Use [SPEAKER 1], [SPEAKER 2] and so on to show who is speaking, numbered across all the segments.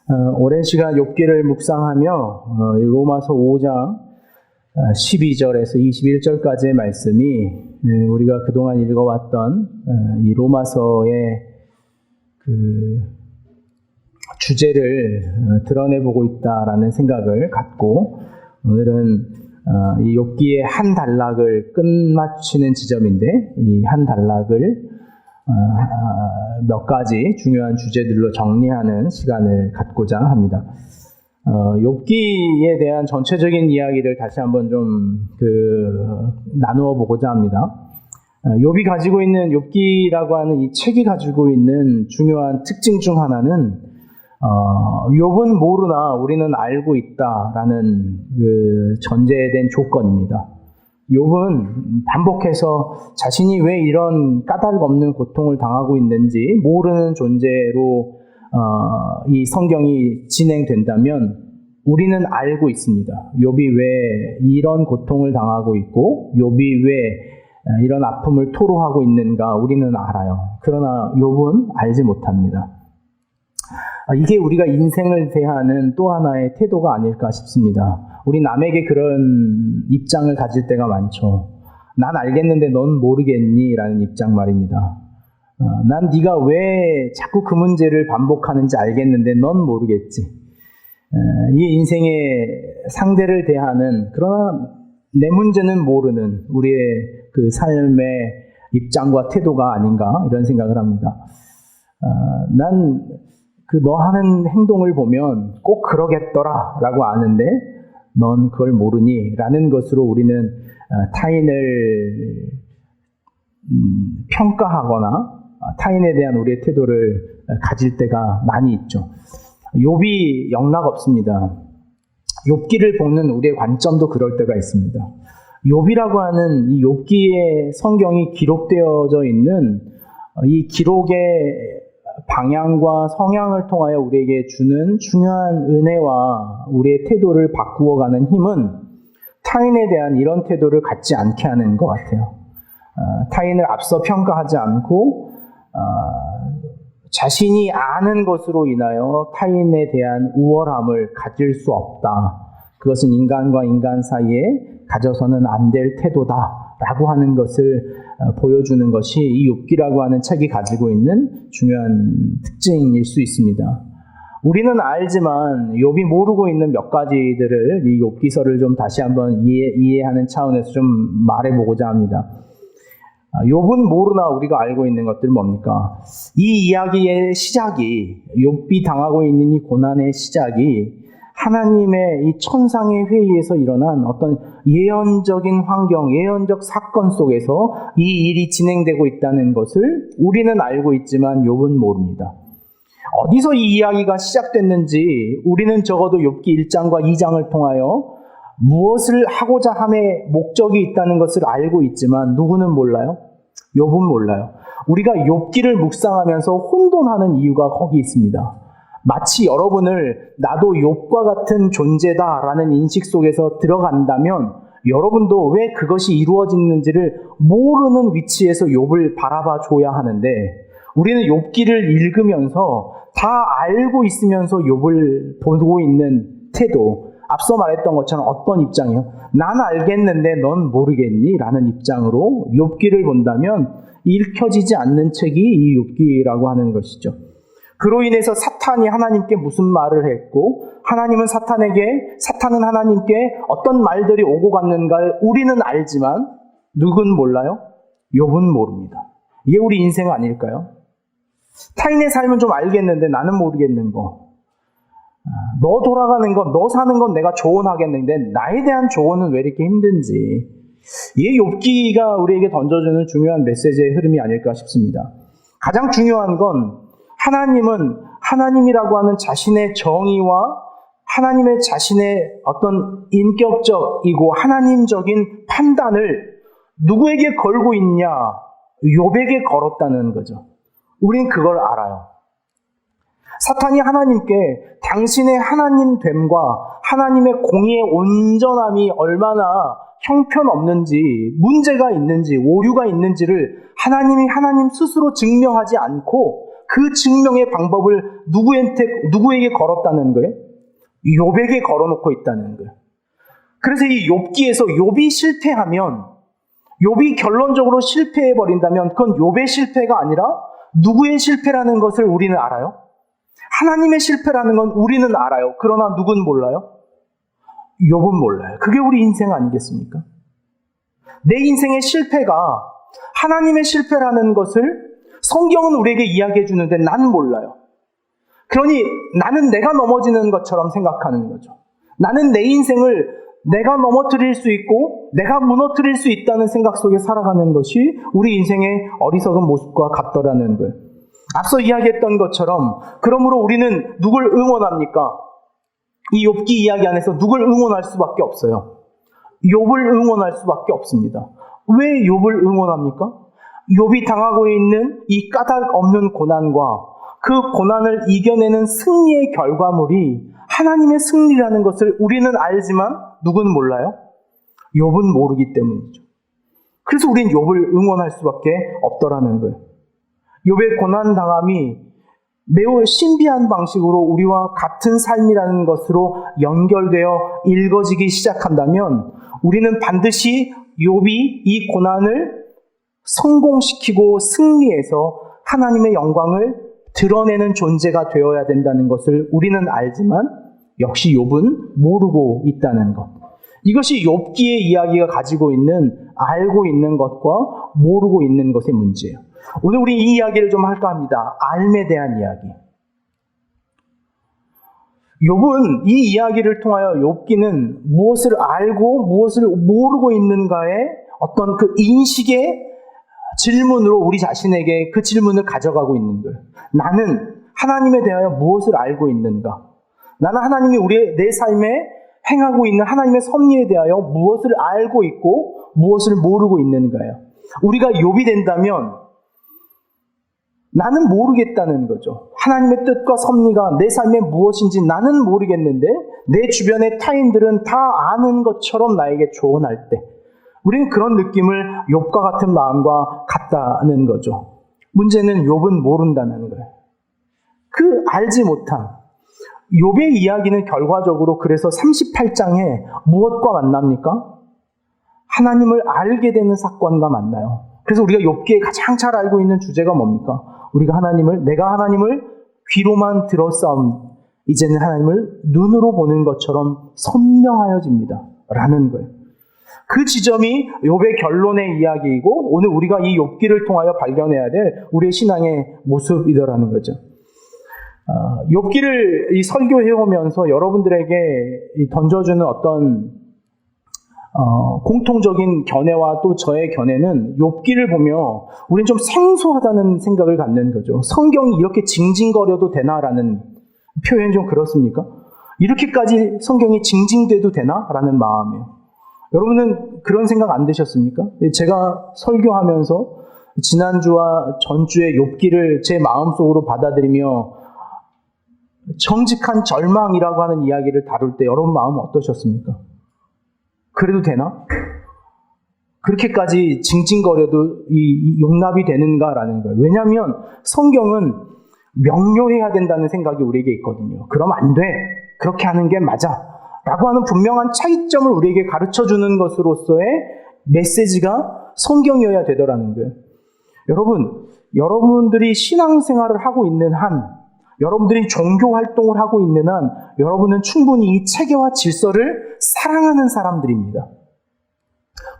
[SPEAKER 1] 오랜 시간 욥기를 묵상하며 로마서 5장 12절에서 21절까지의 말씀이 우리가 그동안 읽어왔던 이 로마서의 그 주제를 드러내보고 있다라는 생각을 갖고 오늘은 이 욥기의 한 단락을 끝마치는 지점인데 이 한 단락을 몇 가지 중요한 주제들로 정리하는 시간을 갖고자 합니다. 욥기에 대한 전체적인 이야기를 다시 한번 좀 나누어 보고자 합니다. 욥이 가지고 있는 욥기라고 하는 이 책이 가지고 있는 중요한 특징 중 하나는 욥은 모르나 우리는 알고 있다라는 그 전제된 조건입니다. 욥은 반복해서 자신이 왜 이런 까닭 없는 고통을 당하고 있는지 모르는 존재로 이 성경이 진행된다면 우리는 알고 있습니다. 욥이 왜 이런 고통을 당하고 있고 욥이 왜 이런 아픔을 토로하고 있는가 우리는 알아요. 그러나 욥은 알지 못합니다. 이게 우리가 인생을 대하는 또 하나의 태도가 아닐까 싶습니다. 우리 남에게 그런 입장을 가질 때가 많죠. 난 알겠는데 넌 모르겠니? 라는 입장 말입니다. 난 네가 왜 자꾸 그 문제를 반복하는지 알겠는데 넌 모르겠지. 이 인생의 상대를 대하는 그러나 내 문제는 모르는 우리의 그 삶의 입장과 태도가 아닌가 이런 생각을 합니다. 난 너 하는 행동을 보면 꼭 그러겠더라 라고 아는데 넌 그걸 모르니? 라는 것으로 우리는 타인을 평가하거나 타인에 대한 우리의 태도를 가질 때가 많이 있죠. 욥이 영락없습니다. 욥기를 보는 우리의 관점도 그럴 때가 있습니다. 욥이라고 하는 이 욥기의 성경이 기록되어져 있는 이 기록의 방향과 성향을 통하여 우리에게 주는 중요한 은혜와 우리의 태도를 바꾸어가는 힘은 타인에 대한 이런 태도를 갖지 않게 하는 것 같아요. 타인을 앞서 평가하지 않고 자신이 아는 것으로 인하여 타인에 대한 우월함을 가질 수 없다. 그것은 인간과 인간 사이에 가져서는 안 될 태도다라고 하는 것을 보여주는 것이 이 욥기라고 하는 책이 가지고 있는 중요한 특징일 수 있습니다. 우리는 알지만 욥이 모르고 있는 몇 가지들을 이 욥기서를 좀 다시 한번 이해하는 차원에서 좀 말해보고자 합니다. 욥은 모르나 우리가 알고 있는 것들은 뭡니까? 이 이야기의 시작이 욥이 당하고 있는 이 고난의 시작이 하나님의 이 천상의 회의에서 일어난 어떤 예언적인 환경, 예언적 사건 속에서 이 일이 진행되고 있다는 것을 우리는 알고 있지만 욥은 모릅니다. 어디서 이 이야기가 시작됐는지 우리는 적어도 욥기 1장과 2장을 통하여 무엇을 하고자 함의 목적이 있다는 것을 알고 있지만 누구는 몰라요? 욥은 몰라요. 우리가 욥기를 묵상하면서 혼돈하는 이유가 거기 있습니다. 마치 여러분을 나도 욥과 같은 존재다라는 인식 속에서 들어간다면 여러분도 왜 그것이 이루어지는지를 모르는 위치에서 욥을 바라봐 줘야 하는데 우리는 욥기를 읽으면서 다 알고 있으면서 욥을 보고 있는 태도, 앞서 말했던 것처럼 어떤 입장이요? 난 알겠는데 넌 모르겠니? 라는 입장으로 욥기를 본다면 읽혀지지 않는 책이 이 욥기라고 하는 것이죠. 그로 인해서 사탄이 하나님께 무슨 말을 했고 하나님은 사탄은 하나님께 어떤 말들이 오고 갔는가를 우리는 알지만 누군 몰라요? 욥은 모릅니다. 이게 우리 인생 아닐까요? 타인의 삶은 좀 알겠는데 나는 모르겠는 거. 너 돌아가는 건, 너 사는 건 내가 조언하겠는데 나에 대한 조언은 왜 이렇게 힘든지. 이게 욥기가 우리에게 던져주는 중요한 메시지의 흐름이 아닐까 싶습니다. 가장 중요한 건 하나님은 하나님이라고 하는 자신의 정의와 하나님의 자신의 어떤 인격적이고 하나님적인 판단을 누구에게 걸고 있냐? 욥에게 걸었다는 거죠. 우린 그걸 알아요. 사탄이 하나님께 당신의 하나님됨과 하나님의 공의의 온전함이 얼마나 형편없는지, 문제가 있는지, 오류가 있는지를 하나님이 하나님 스스로 증명하지 않고 그 증명의 방법을 누구에게 걸었다는 거예요? 욥에게 걸어놓고 있다는 거예요. 그래서 이 욥기에서 욥이 실패하면, 욥이 결론적으로 실패해버린다면 그건 욥의 실패가 아니라 누구의 실패라는 것을 우리는 알아요? 하나님의 실패라는 건 우리는 알아요. 그러나 누군 몰라요? 욥은 몰라요. 그게 우리 인생 아니겠습니까? 내 인생의 실패가 하나님의 실패라는 것을 성경은 우리에게 이야기해 주는데 난 몰라요. 그러니 나는 내가 넘어지는 것처럼 생각하는 거죠. 나는 내 인생을 내가 넘어뜨릴 수 있고 내가 무너뜨릴 수 있다는 생각 속에 살아가는 것이 우리 인생의 어리석은 모습과 같더라는 거예요. 앞서 이야기했던 것처럼 그러므로 우리는 누굴 응원합니까? 이 욥기 이야기 안에서 누굴 응원할 수밖에 없어요. 욥을 응원할 수밖에 없습니다. 왜 욥을 응원합니까? 욥이 당하고 있는 이 까닭 없는 고난과 그 고난을 이겨내는 승리의 결과물이 하나님의 승리라는 것을 우리는 알지만 누구는 몰라요? 욥은 모르기 때문이죠. 그래서 우리는 욥을 응원할 수밖에 없더라는 거예요. 욥의 고난당함이 매우 신비한 방식으로 우리와 같은 삶이라는 것으로 연결되어 읽어지기 시작한다면 우리는 반드시 욥이 이 고난을 성공시키고 승리해서 하나님의 영광을 드러내는 존재가 되어야 된다는 것을 우리는 알지만 역시 욥은 모르고 있다는 것. 이것이 욥기의 이야기가 가지고 있는 알고 있는 것과 모르고 있는 것의 문제예요. 오늘 우리 이 이야기를 좀 할까 합니다. 알에 대한 이야기. 욥은 이 이야기를 통하여 욥기는 무엇을 알고 무엇을 모르고 있는가의 어떤 그 인식의 질문으로 우리 자신에게 그 질문을 가져가고 있는 거예요. 나는 하나님에 대하여 무엇을 알고 있는가? 나는 하나님이 내 삶에 행하고 있는 하나님의 섭리에 대하여 무엇을 알고 있고 무엇을 모르고 있는가요? 우리가 욥이 된다면 나는 모르겠다는 거죠. 하나님의 뜻과 섭리가 내 삶에 무엇인지 나는 모르겠는데 내 주변의 타인들은 다 아는 것처럼 나에게 조언할 때 우리는 그런 느낌을 욥과 같은 마음과 같다는 거죠. 문제는 욥은 모른다는 거예요. 그 알지 못한 욥의 이야기는 결과적으로 그래서 38장에 무엇과 만납니까? 하나님을 알게 되는 사건과 만나요. 그래서 우리가 욥기에 가장 잘 알고 있는 주제가 뭡니까? 내가 하나님을 귀로만 들었사움 이제는 하나님을 눈으로 보는 것처럼 선명하여집니다. 라는 거예요. 그 지점이 욥의 결론의 이야기이고 오늘 우리가 이 욥기를 통하여 발견해야 될 우리의 신앙의 모습이더라는 거죠. 욥기를 이 설교해오면서 여러분들에게 던져주는 어떤 공통적인 견해와 또 저의 견해는 욥기를 보며 우리는 좀 생소하다는 생각을 갖는 거죠. 성경이 이렇게 징징거려도 되나라는 표현이 좀 그렇습니까? 이렇게까지 성경이 징징대도 되나라는 마음이에요. 여러분은 그런 생각 안 드셨습니까? 제가 설교하면서 지난주와 전주의 욥기를 제 마음속으로 받아들이며 정직한 절망이라고 하는 이야기를 다룰 때 여러분 마음은 어떠셨습니까? 그래도 되나? 그렇게까지 징징거려도 용납이 되는가라는 거예요. 왜냐하면 성경은 명료해야 된다는 생각이 우리에게 있거든요. 그럼 안 돼. 그렇게 하는 게 맞아. 라고 하는 분명한 차이점을 우리에게 가르쳐주는 것으로서의 메시지가 성경이어야 되더라는 거예요. 여러분들이 신앙생활을 하고 있는 한, 여러분들이 종교 활동을 하고 있는 한, 여러분은 충분히 이 체계와 질서를 사랑하는 사람들입니다.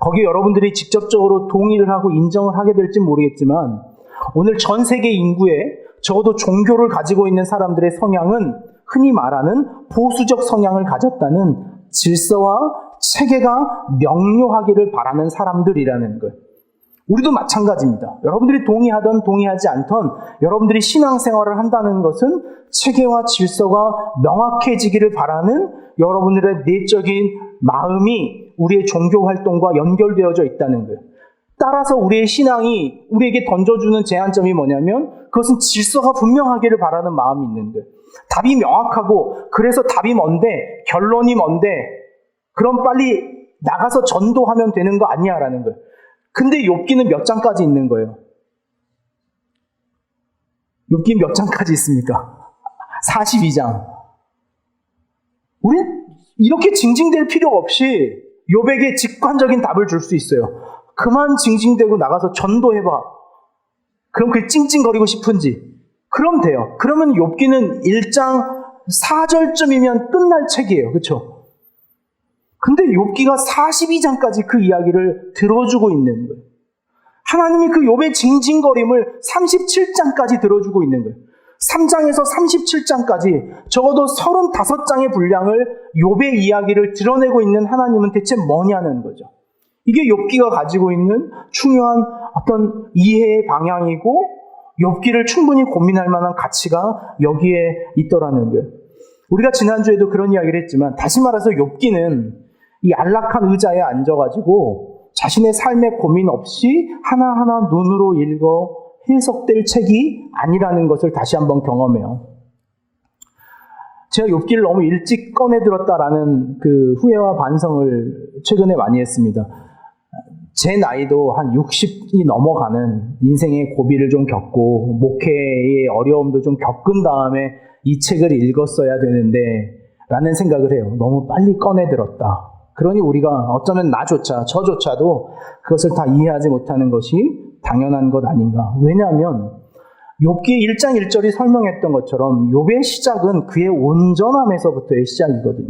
[SPEAKER 1] 거기에 여러분들이 직접적으로 동의를 하고 인정을 하게 될지 모르겠지만, 오늘 전 세계 인구에 적어도 종교를 가지고 있는 사람들의 성향은 흔히 말하는 보수적 성향을 가졌다는 질서와 체계가 명료하기를 바라는 사람들이라는 거예요. 우리도 마찬가지입니다. 여러분들이 동의하든 동의하지 않던 여러분들이 신앙생활을 한다는 것은 체계와 질서가 명확해지기를 바라는 여러분들의 내적인 마음이 우리의 종교 활동과 연결되어져 있다는 거예요. 따라서 우리의 신앙이 우리에게 던져주는 제한점이 뭐냐면 그것은 질서가 분명하기를 바라는 마음이 있는 거예요. 답이 명확하고 그래서 답이 뭔데 결론이 뭔데 그럼 빨리 나가서 전도하면 되는 거 아니야 라는 거예요. 근데 욥기는 몇 장까지 있는 거예요? 욥기 몇 장까지 있습니까? 42장. 우린 이렇게 징징댈 필요 없이 욥에게 직관적인 답을 줄 수 있어요. 그만 징징대고 나가서 전도해봐. 그럼 그게 찡찡거리고 싶은지. 그럼 돼요. 그러면 욥기는 1장 4절쯤이면 끝날 책이에요. 그렇죠? 근데 욥기가 42장까지 그 이야기를 들어주고 있는 거예요. 하나님이 그 욥의 징징거림을 37장까지 들어주고 있는 거예요. 3장에서 37장까지 적어도 35장의 분량을 욥의 이야기를 드러내고 있는 하나님은 대체 뭐냐는 거죠. 이게 욥기가 가지고 있는 중요한 어떤 이해의 방향이고 욥기를 충분히 고민할 만한 가치가 여기에 있더라는 거예요. 우리가 지난주에도 그런 이야기를 했지만 다시 말해서 욥기는 이 안락한 의자에 앉아가지고 자신의 삶의 고민 없이 하나하나 눈으로 읽어 해석될 책이 아니라는 것을 다시 한번 경험해요. 제가 욥기를 너무 일찍 꺼내들었다라는 그 후회와 반성을 최근에 많이 했습니다. 제 나이도 한 60이 넘어가는 인생의 고비를 좀 겪고 목회의 어려움도 좀 겪은 다음에 이 책을 읽었어야 되는데 라는 생각을 해요. 너무 빨리 꺼내들었다. 그러니 우리가 어쩌면 저조차도 그것을 다 이해하지 못하는 것이 당연한 것 아닌가. 왜냐하면 욥기 1장 1절이 설명했던 것처럼 욥의 시작은 그의 온전함에서부터의 시작이거든요.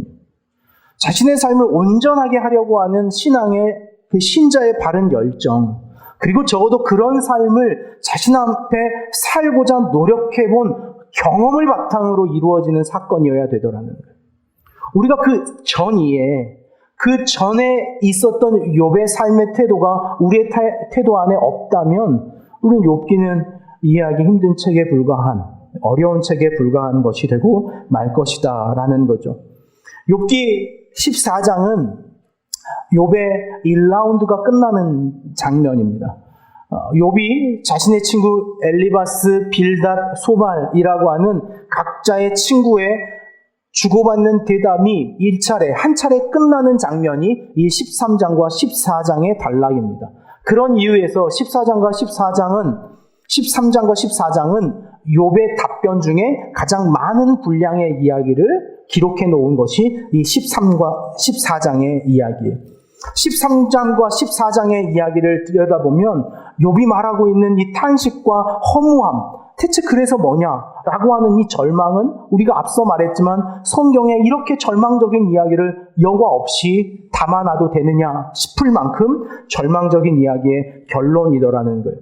[SPEAKER 1] 자신의 삶을 온전하게 하려고 하는 신앙의 그 신자의 바른 열정, 그리고 적어도 그런 삶을 자신 앞에 살고자 노력해본 경험을 바탕으로 이루어지는 사건이어야 되더라는 거예요. 우리가 그 전에 있었던 욥의 삶의 태도가 우리의 태도 안에 없다면 우리는 욥기는 이해하기 힘든 책에 불과한, 어려운 책에 불과한 것이 되고 말 것이다 라는 거죠. 욥기 14장은 욥의 1라운드가 끝나는 장면입니다. 욥이 자신의 친구 엘리바스, 빌닷, 소발이라고 하는 각자의 친구의 주고받는 대담이 한 차례 끝나는 장면이 이 13장과 14장의 단락입니다. 그런 이유에서 13장과 14장은 욥의 답변 중에 가장 많은 분량의 이야기를 기록해 놓은 것이 이 13과 14장의 이야기예요. 13장과 14장의 이야기를 들여다보면 욥이 말하고 있는 이 탄식과 허무함, 대체 그래서 뭐냐라고 하는 이 절망은 우리가 앞서 말했지만 성경에 이렇게 절망적인 이야기를 여과 없이 담아놔도 되느냐 싶을 만큼 절망적인 이야기의 결론이더라는 거예요.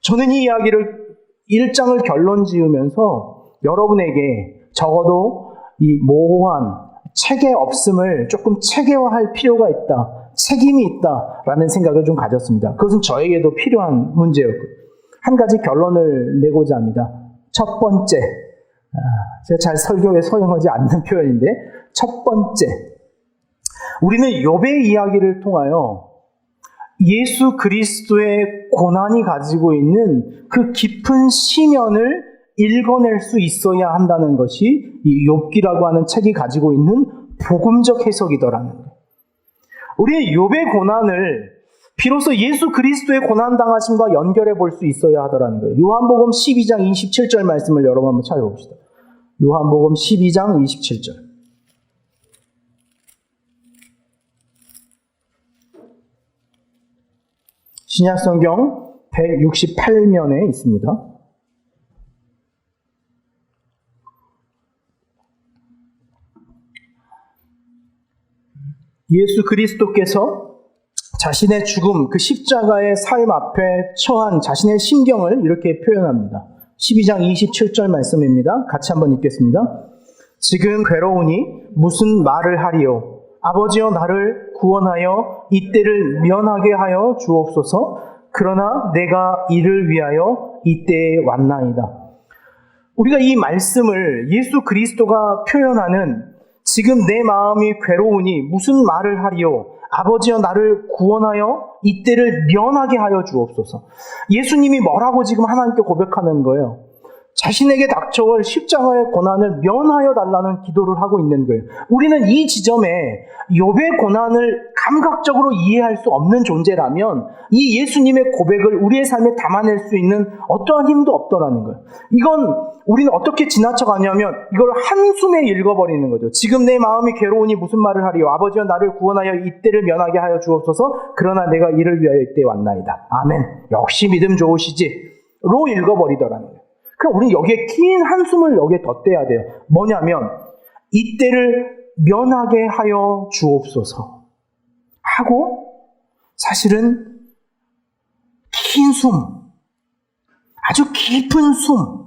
[SPEAKER 1] 저는 이 이야기를 1장을 결론 지으면서 여러분에게 적어도 이 모호한 책의 없음을 조금 체계화할 필요가 있다. 책임이 있다라는 생각을 좀 가졌습니다. 그것은 저에게도 필요한 문제였고요. 한 가지 결론을 내고자 합니다. 첫 번째, 제가 잘 설교에 소용하지 않는 표현인데 첫 번째, 우리는 욥의 이야기를 통하여 예수 그리스도의 고난이 가지고 있는 그 깊은 시면을 읽어낼 수 있어야 한다는 것이 이 욥기라고 하는 책이 가지고 있는 복음적 해석이더라는 거예요. 우리는 욥의 고난을 비로소 예수 그리스도의 고난당하심과 연결해 볼 수 있어야 하더라는 거예요. 요한복음 12장 27절 말씀을 여러분 한번 찾아봅시다. 요한복음 12장 27절. 신약성경 168면에 있습니다. 예수 그리스도께서 자신의 죽음, 그 십자가의 삶 앞에 처한 자신의 심경을 이렇게 표현합니다. 12장 27절 말씀입니다. 같이 한번 읽겠습니다. 지금 괴로우니 무슨 말을 하리요? 아버지여 나를 구원하여 이때를 면하게 하여 주옵소서. 그러나 내가 이를 위하여 이때에 왔나이다. 우리가 이 말씀을 예수 그리스도가 표현하는 지금 내 마음이 괴로우니 무슨 말을 하리요? 아버지여 나를 구원하여 이때를 면하게 하여 주옵소서. 예수님이 뭐라고 지금 하나님께 고백하는 거예요? 자신에게 닥쳐올 십자가의 고난을 면하여 달라는 기도를 하고 있는 거예요. 우리는 이 지점에 욥의 고난을 감각적으로 이해할 수 없는 존재라면 이 예수님의 고백을 우리의 삶에 담아낼 수 있는 어떠한 힘도 없더라는 거예요. 이건 우리는 어떻게 지나쳐가냐면 이걸 한숨에 읽어버리는 거죠. 지금 내 마음이 괴로우니 무슨 말을 하리요. 아버지여 나를 구원하여 이때를 면하게 하여 주옵소서. 그러나 내가 이를 위하여 이때 왔나이다. 아멘. 역시 믿음 좋으시지. 로 읽어버리더라는 거예요. 그럼 우리는 여기에 긴 한숨을 여기에 덧대야 돼요. 뭐냐면 이때를 면하게 하여 주옵소서 하고 사실은 긴 숨, 아주 깊은 숨,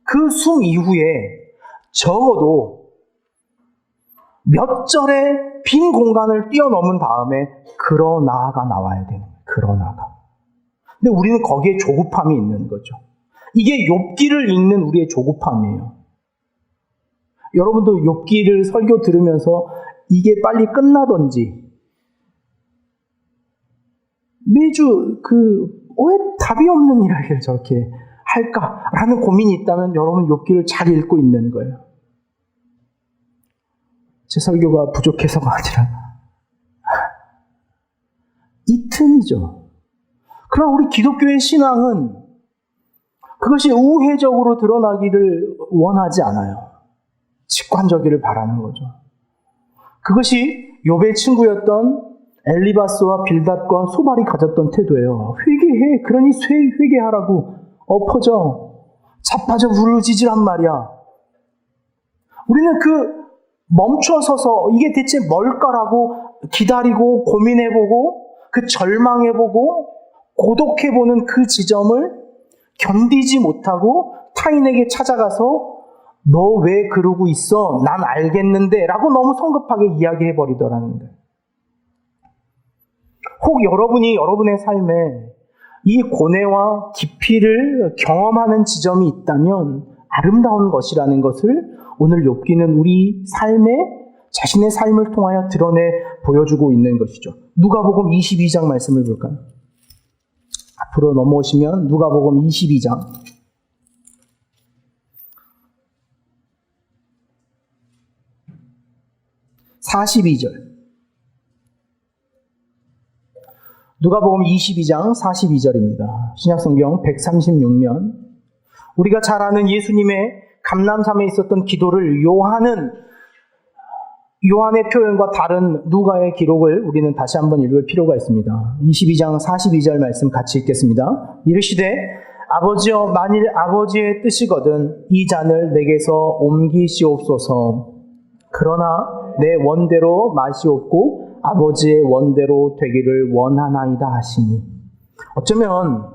[SPEAKER 1] 그 숨 이후에 적어도 몇 절의 빈 공간을 뛰어넘은 다음에 그러나가 나와야 되는 거예요. 그러나가. 근데 우리는 거기에 조급함이 있는 거죠. 이게 욥기를 읽는 우리의 조급함이에요. 여러분도 욥기를 설교 들으면서 이게 빨리 끝나던지 매주 왜 답이 없는 이야기를 저렇게 할까라는 고민이 있다면 여러분 욥기를 잘 읽고 있는 거예요. 제 설교가 부족해서가 아니라 이 틈이죠. 그러나 우리 기독교의 신앙은 그것이 우회적으로 드러나기를 원하지 않아요. 직관적이를 바라는 거죠. 그것이 욥의 친구였던 엘리바스와 빌닷과 소발이 가졌던 태도예요. 회개해. 그러니 회개하라고 엎어져. 자빠져 부르짖으란 말이야. 우리는 멈춰서서 이게 대체 뭘까라고 기다리고 고민해보고 절망해보고 고독해보는 그 지점을 견디지 못하고 타인에게 찾아가서 너 왜 그러고 있어? 난 알겠는데 라고 너무 성급하게 이야기해버리더라는 거예요. 혹 여러분이 여러분의 삶에 이 고뇌와 깊이를 경험하는 지점이 있다면 아름다운 것이라는 것을 오늘 욥기는 우리 자신의 삶을 통하여 드러내 보여주고 있는 것이죠. 누가복음 22장 말씀을 볼까요? 앞으로 넘어오시면 누가복음 22장 42절. 누가복음 22장 42절입니다. 신약성경 136면 우리가 잘 아는 예수님의 감람산에 있었던 기도를 요한의 표현과 다른 누가의 기록을 우리는 다시 한번 읽을 필요가 있습니다. 22장 42절 말씀 같이 읽겠습니다. 이르시되 아버지여 만일 아버지의 뜻이거든 이 잔을 내게서 옮기시옵소서. 그러나 내 원대로 마시옵고 아버지의 원대로 되기를 원하나이다 하시니. 어쩌면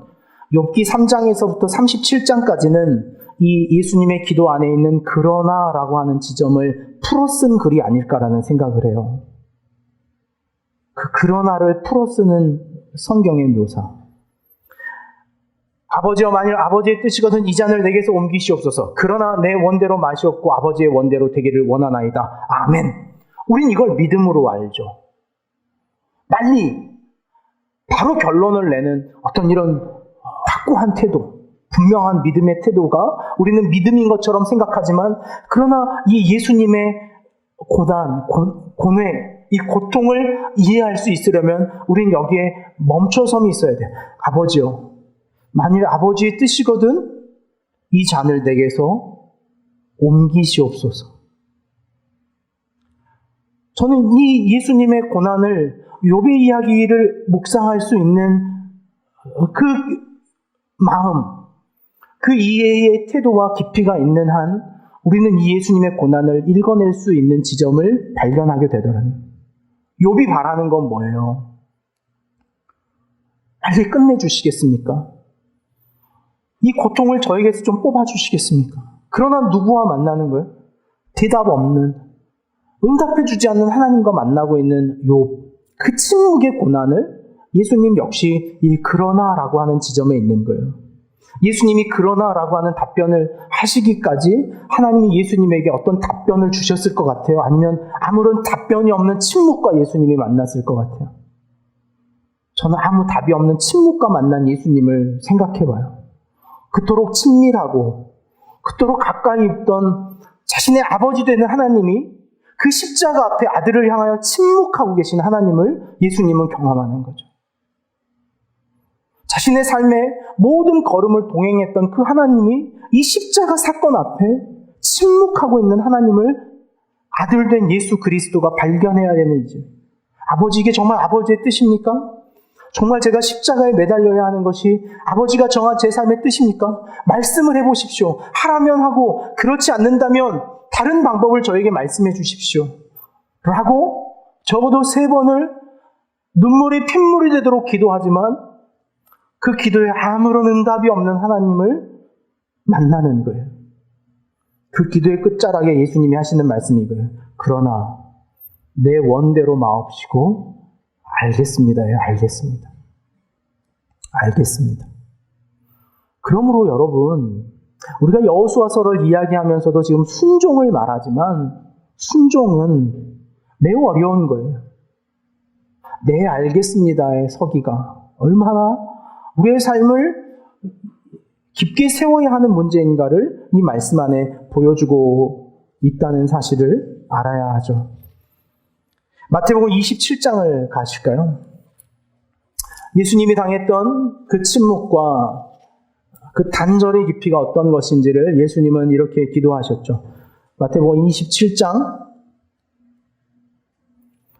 [SPEAKER 1] 욥기 3장에서부터 37장까지는 이 예수님의 기도 안에 있는 그러나라고 하는 지점을 풀어 쓴 글이 아닐까라는 생각을 해요. 그러나를 풀어 쓰는 성경의 묘사. 아버지여 만일 아버지의 뜻이거든 이 잔을 내게서 옮기시옵소서. 그러나 내 원대로 마시옵고 아버지의 원대로 되기를 원하나이다. 아멘. 우린 이걸 믿음으로 알죠. 빨리 바로 결론을 내는 어떤 이런 확고한 태도, 분명한 믿음의 태도가 우리는 믿음인 것처럼 생각하지만 그러나 이 예수님의 고난, 고뇌, 이 고통을 이해할 수 있으려면 우린 여기에 멈춰섬이 있어야 돼요. 아버지요. 만일 아버지의 뜻이거든 이 잔을 내게서 옮기시옵소서. 저는 이 예수님의 고난을 욥의 이야기를 묵상할 수 있는 그 마음, 그 이해의 태도와 깊이가 있는 한 우리는 이 예수님의 고난을 읽어낼 수 있는 지점을 발견하게 되더라고요. 욥이 바라는 건 뭐예요? 빨리 끝내주시겠습니까? 이 고통을 저에게서 좀 뽑아주시겠습니까? 그러나 누구와 만나는 거예요? 대답 없는, 응답해주지 않는 하나님과 만나고 있는 욥. 그 침묵의 고난을 예수님 역시 이 그러나라고 하는 지점에 있는 거예요. 예수님이 그러나라고 하는 답변을 하시기까지 하나님이 예수님에게 어떤 답변을 주셨을 것 같아요? 아니면 아무런 답변이 없는 침묵과 예수님이 만났을 것 같아요? 저는 아무 답이 없는 침묵과 만난 예수님을 생각해봐요. 그토록 친밀하고 그토록 가까이 있던 자신의 아버지 되는 하나님이 그 십자가 앞에 아들을 향하여 침묵하고 계신 하나님을 예수님은 경험하는 거죠. 자신의 삶의 모든 걸음을 동행했던 그 하나님이 이 십자가 사건 앞에 침묵하고 있는 하나님을 아들 된 예수 그리스도가 발견해야 되는 이제, 아버지, 이게 정말 아버지의 뜻입니까? 정말 제가 십자가에 매달려야 하는 것이 아버지가 정한 제 삶의 뜻입니까? 말씀을 해보십시오. 하라면 하고 그렇지 않는다면 다른 방법을 저에게 말씀해 주십시오. 라고 적어도 3번을 눈물이 핏물이 되도록 기도하지만 그 기도에 아무런 응답이 없는 하나님을 만나는 거예요. 그 기도의 끝자락에 예수님이 하시는 말씀이 이거예요. 그러나 내 원대로 마옵시고 알겠습니다. 알겠습니다. 알겠습니다. 그러므로 여러분, 우리가 여호수아서를 이야기하면서도 지금 순종을 말하지만 순종은 매우 어려운 거예요. 네, 알겠습니다의 서기가 얼마나 우리의 삶을 깊게 세워야 하는 문제인가를 이 말씀 안에 보여주고 있다는 사실을 알아야 하죠. 마태복음 27장을 가실까요? 예수님이 당했던 그 침묵과 그 단절의 깊이가 어떤 것인지를 예수님은 이렇게 기도하셨죠. 마태복음 27장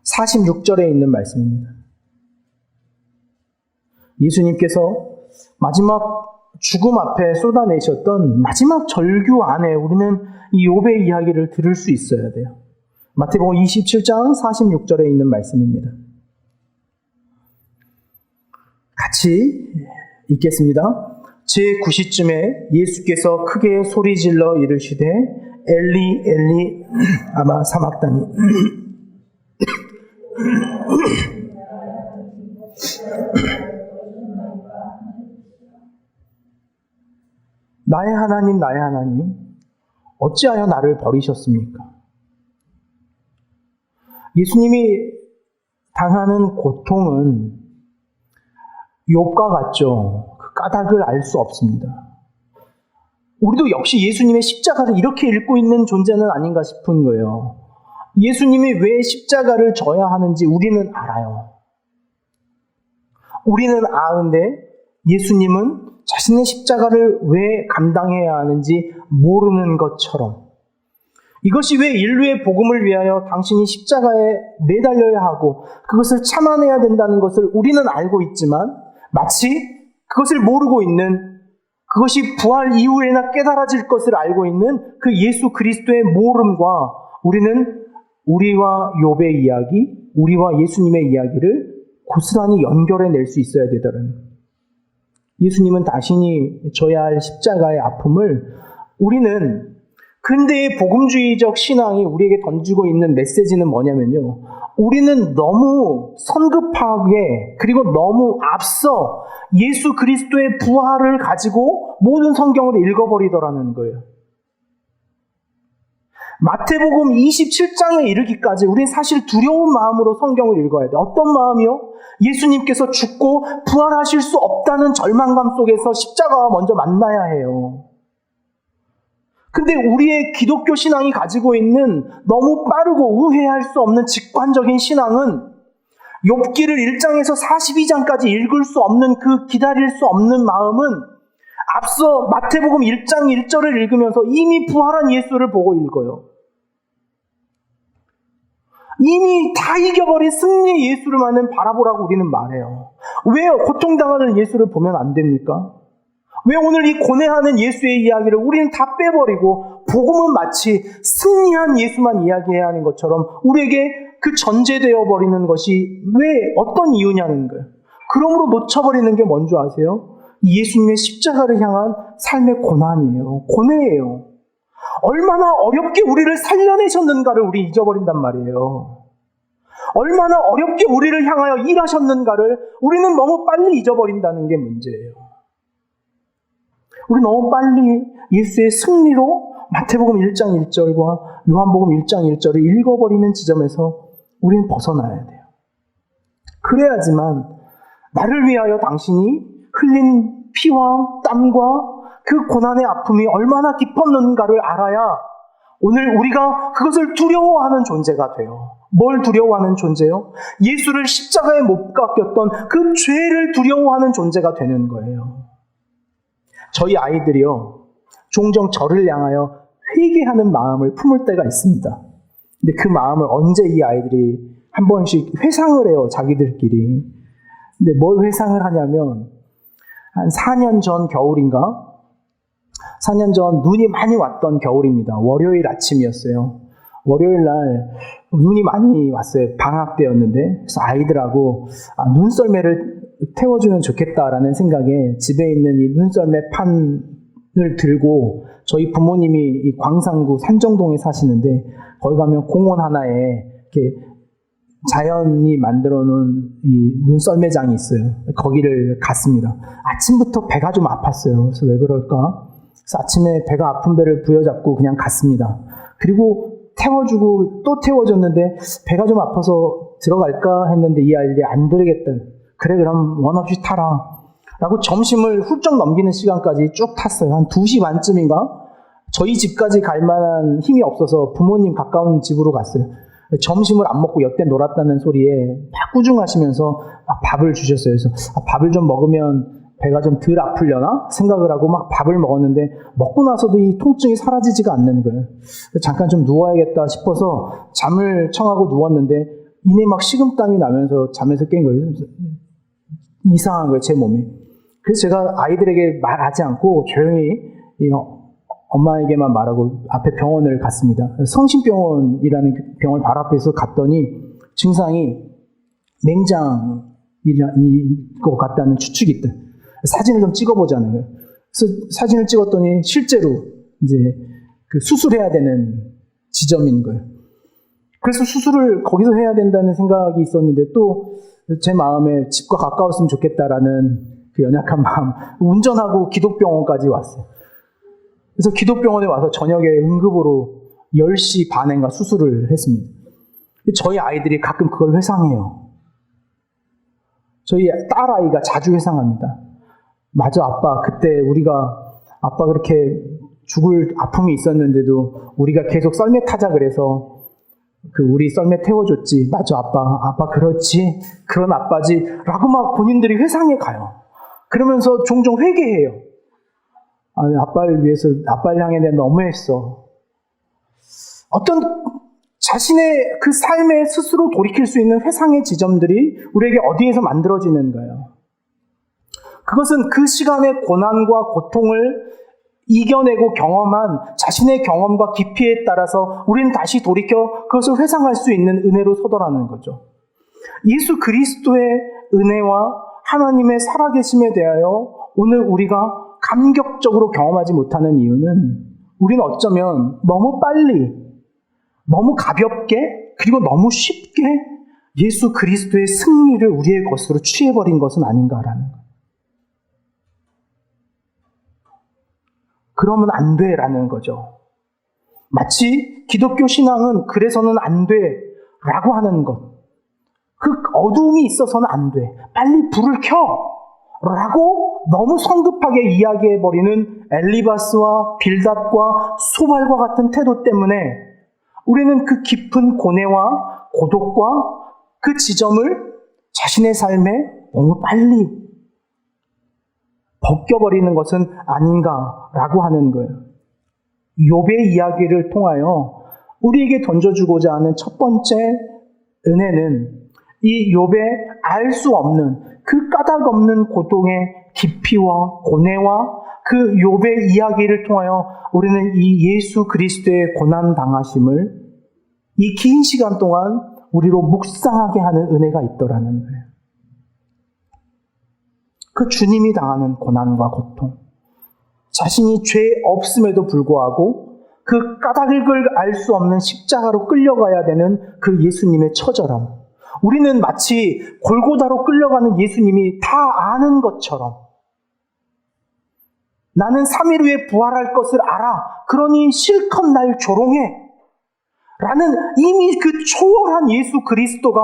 [SPEAKER 1] 46절에 있는 말씀입니다. 예수님께서 마지막 죽음 앞에 쏟아내셨던 마지막 절규 안에 우리는 이 욥의 이야기를 들을 수 있어야 돼요. 마태복음 27장 46절에 있는 말씀입니다. 같이 읽겠습니다. 제9시쯤에 예수께서 크게 소리질러 이르시되 엘리 엘리 아마 사막다니 나의 하나님 나의 하나님 어찌하여 나를 버리셨습니까? 예수님이 당하는 고통은 욥과 같죠. 그 까닭을 알 수 없습니다. 우리도 역시 예수님의 십자가를 이렇게 읽고 있는 존재는 아닌가 싶은 거예요. 예수님이 왜 십자가를 져야 하는지 우리는 알아요. 우리는 아는데 예수님은 자신의 십자가를 왜 감당해야 하는지 모르는 것처럼, 이것이 왜 인류의 복음을 위하여 당신이 십자가에 매달려야 하고 그것을 참아내야 된다는 것을 우리는 알고 있지만 마치 그것을 모르고 있는, 그것이 부활 이후에나 깨달아질 것을 알고 있는 그 예수 그리스도의 모름과 우리는 우리와 욥의 이야기, 우리와 예수님의 이야기를 고스란히 연결해낼 수 있어야 되더라는 거예요. 예수님은 자신이 져야 할 십자가의 아픔을, 우리는 근대의 복음주의적 신앙이 우리에게 던지고 있는 메시지는 뭐냐면요, 우리는 너무 성급하게 그리고 너무 앞서 예수 그리스도의 부활을 가지고 모든 성경을 읽어버리더라는 거예요. 마태복음 27장에 이르기까지 우리는 사실 두려운 마음으로 성경을 읽어야 돼요. 어떤 마음이요? 예수님께서 죽고 부활하실 수 없다는 절망감 속에서 십자가와 먼저 만나야 해요. 근데 우리의 기독교 신앙이 가지고 있는 너무 빠르고 우회할 수 없는 직관적인 신앙은 욥기를 1장에서 42장까지 읽을 수 없는 그 기다릴 수 없는 마음은 앞서 마태복음 1장 1절을 읽으면서 이미 부활한 예수를 보고 읽어요. 이미 다 이겨버린 승리의 예수를만은 바라보라고 우리는 말해요. 왜 고통당하는 예수를 보면 안 됩니까? 왜 오늘 이 고뇌하는 예수의 이야기를 우리는 다 빼버리고 복음은 마치 승리한 예수만 이야기해야 하는 것처럼 우리에게 그 전제되어 버리는 것이 왜 어떤 이유냐는 거예요. 그러므로 놓쳐버리는 게 뭔지 아세요? 예수님의 십자가를 향한 삶의 고난이에요. 고뇌예요. 얼마나 어렵게 우리를 살려내셨는가를 우리 잊어버린단 말이에요. 얼마나 어렵게 우리를 향하여 일하셨는가를 우리는 너무 빨리 잊어버린다는 게 문제예요. 우리 너무 빨리 예수의 승리로 마태복음 1장 1절과 요한복음 1장 1절을 읽어버리는 지점에서 우리는 벗어나야 돼요. 그래야지만 나를 위하여 당신이 흘린 피와 땀과 그 고난의 아픔이 얼마나 깊었는가를 알아야 오늘 우리가 그것을 두려워하는 존재가 돼요. 뭘 두려워하는 존재요? 예수를 십자가에 못 박혔던 그 죄를 두려워하는 존재가 되는 거예요. 저희 아이들이요, 종종 저를 향하여 회개하는 마음을 품을 때가 있습니다. 근데 그 마음을 언제 이 아이들이 한 번씩 회상을 해요, 자기들끼리. 근데 뭘 회상을 하냐면, 한 4년 전 겨울인가? 4년 전 눈이 많이 왔던 겨울입니다. 월요일 아침이었어요. 월요일 날 눈이 많이 왔어요. 방학 때였는데. 그래서 아이들하고 눈썰매를 태워주면 좋겠다라는 생각에 집에 있는 이 눈썰매 판을 들고 저희 부모님이 이 광산구 산정동에 사시는데 거기 가면 공원 하나에 이렇게 자연이 만들어 놓은 이 눈썰매장이 있어요. 거기를 갔습니다. 아침부터 배가 좀 아팠어요. 그래서 왜 그럴까? 그래서 아침에 배가 아픈 배를 부여잡고 그냥 갔습니다. 그리고 태워주고 또 태워줬는데 배가 좀 아파서 들어갈까 했는데 이 아이들이 안 들겠다. 그래 그럼 원 없이 타라 라고 점심을 훌쩍 넘기는 시간까지 쭉 탔어요. 한 2시 반쯤인가? 저희 집까지 갈 만한 힘이 없어서 부모님 가까운 집으로 갔어요. 점심을 안 먹고 여태 놀았다는 소리에 막 꾸중하시면서 밥을 주셨어요. 그래서 밥을 좀 먹으면 배가 좀 덜 아플려나 생각을 하고 막 밥을 먹었는데 먹고 나서도 이 통증이 사라지지가 않는 거예요. 잠깐 좀 누워야겠다 싶어서 잠을 청하고 누웠는데 이내 막 식은땀이 나면서 잠에서 깬 거예요. 이상한 거예요, 제 몸이. 그래서 제가 아이들에게 말하지 않고 조용히 엄마에게만 말하고 앞에 병원을 갔습니다. 성심병원이라는 병원 바로 앞에서 갔더니 증상이 맹장인 것 같다는 추측이 있다. 사진을 좀 찍어보자는 거예요. 그래서 사진을 찍었더니 실제로 이제 그 수술해야 되는 지점인 거예요. 그래서 수술을 거기서 해야 된다는 생각이 있었는데 또 제 마음에 집과 가까웠으면 좋겠다라는 그 연약한 마음, 운전하고 기독병원까지 왔어요. 그래서 기독병원에 와서 저녁에 응급으로 10시 반인가 수술을 했습니다. 저희 아이들이 가끔 그걸 회상해요. 저희 딸아이가 자주 회상합니다. 맞아, 아빠. 그때 아빠 그렇게 죽을 아픔이 있었는데도 우리가 계속 썰매 타자 그래서 우리 썰매 태워줬지. 맞아, 아빠 그렇지. 그런 아빠지. 라고 막 본인들이 회상해 가요. 그러면서 종종 회개해요. 아빠를 향해 내가 너무했어. 어떤 자신의 그 삶에 스스로 돌이킬 수 있는 회상의 지점들이 우리에게 어디에서 만들어지는가요? 그것은 그 시간의 고난과 고통을 이겨내고 경험한 자신의 경험과 깊이에 따라서 우리는 다시 돌이켜 그것을 회상할 수 있는 은혜로 서더라는 거죠. 예수 그리스도의 은혜와 하나님의 살아계심에 대하여 오늘 우리가 감격적으로 경험하지 못하는 이유는 우리는 어쩌면 너무 빨리, 너무 가볍게, 그리고 너무 쉽게 예수 그리스도의 승리를 우리의 것으로 취해버린 것은 아닌가라는 거예요. 그러면 안 돼라는 거죠. 마치 기독교 신앙은 그래서는 안 돼라고 하는 것. 그 어두움이 있어서는 안 돼. 빨리 불을 켜라고 너무 성급하게 이야기해버리는 엘리바스와 빌닷과 소발과 같은 태도 때문에 우리는 그 깊은 고뇌와 고독과 그 지점을 자신의 삶에 너무 빨리 벗겨버리는 것은 아닌가라고 하는 거예요. 욥의 이야기를 통하여 우리에게 던져주고자 하는 첫 번째 은혜는 이 욥의 알 수 없는 그 까닭 없는 고통의 깊이와 고뇌와 그 욥의 이야기를 통하여 우리는 이 예수 그리스도의 고난 당하심을 이 긴 시간 동안 우리로 묵상하게 하는 은혜가 있더라는 거예요. 그 주님이 당하는 고난과 고통, 자신이 죄 없음에도 불구하고 그 까닭을 알 수 없는 십자가로 끌려가야 되는 그 예수님의 처절함. 우리는 마치 골고다로 끌려가는 예수님이 다 아는 것처럼 나는 3일 후에 부활할 것을 알아. 그러니 실컷 날 조롱해. 라는 이미 그 초월한 예수 그리스도가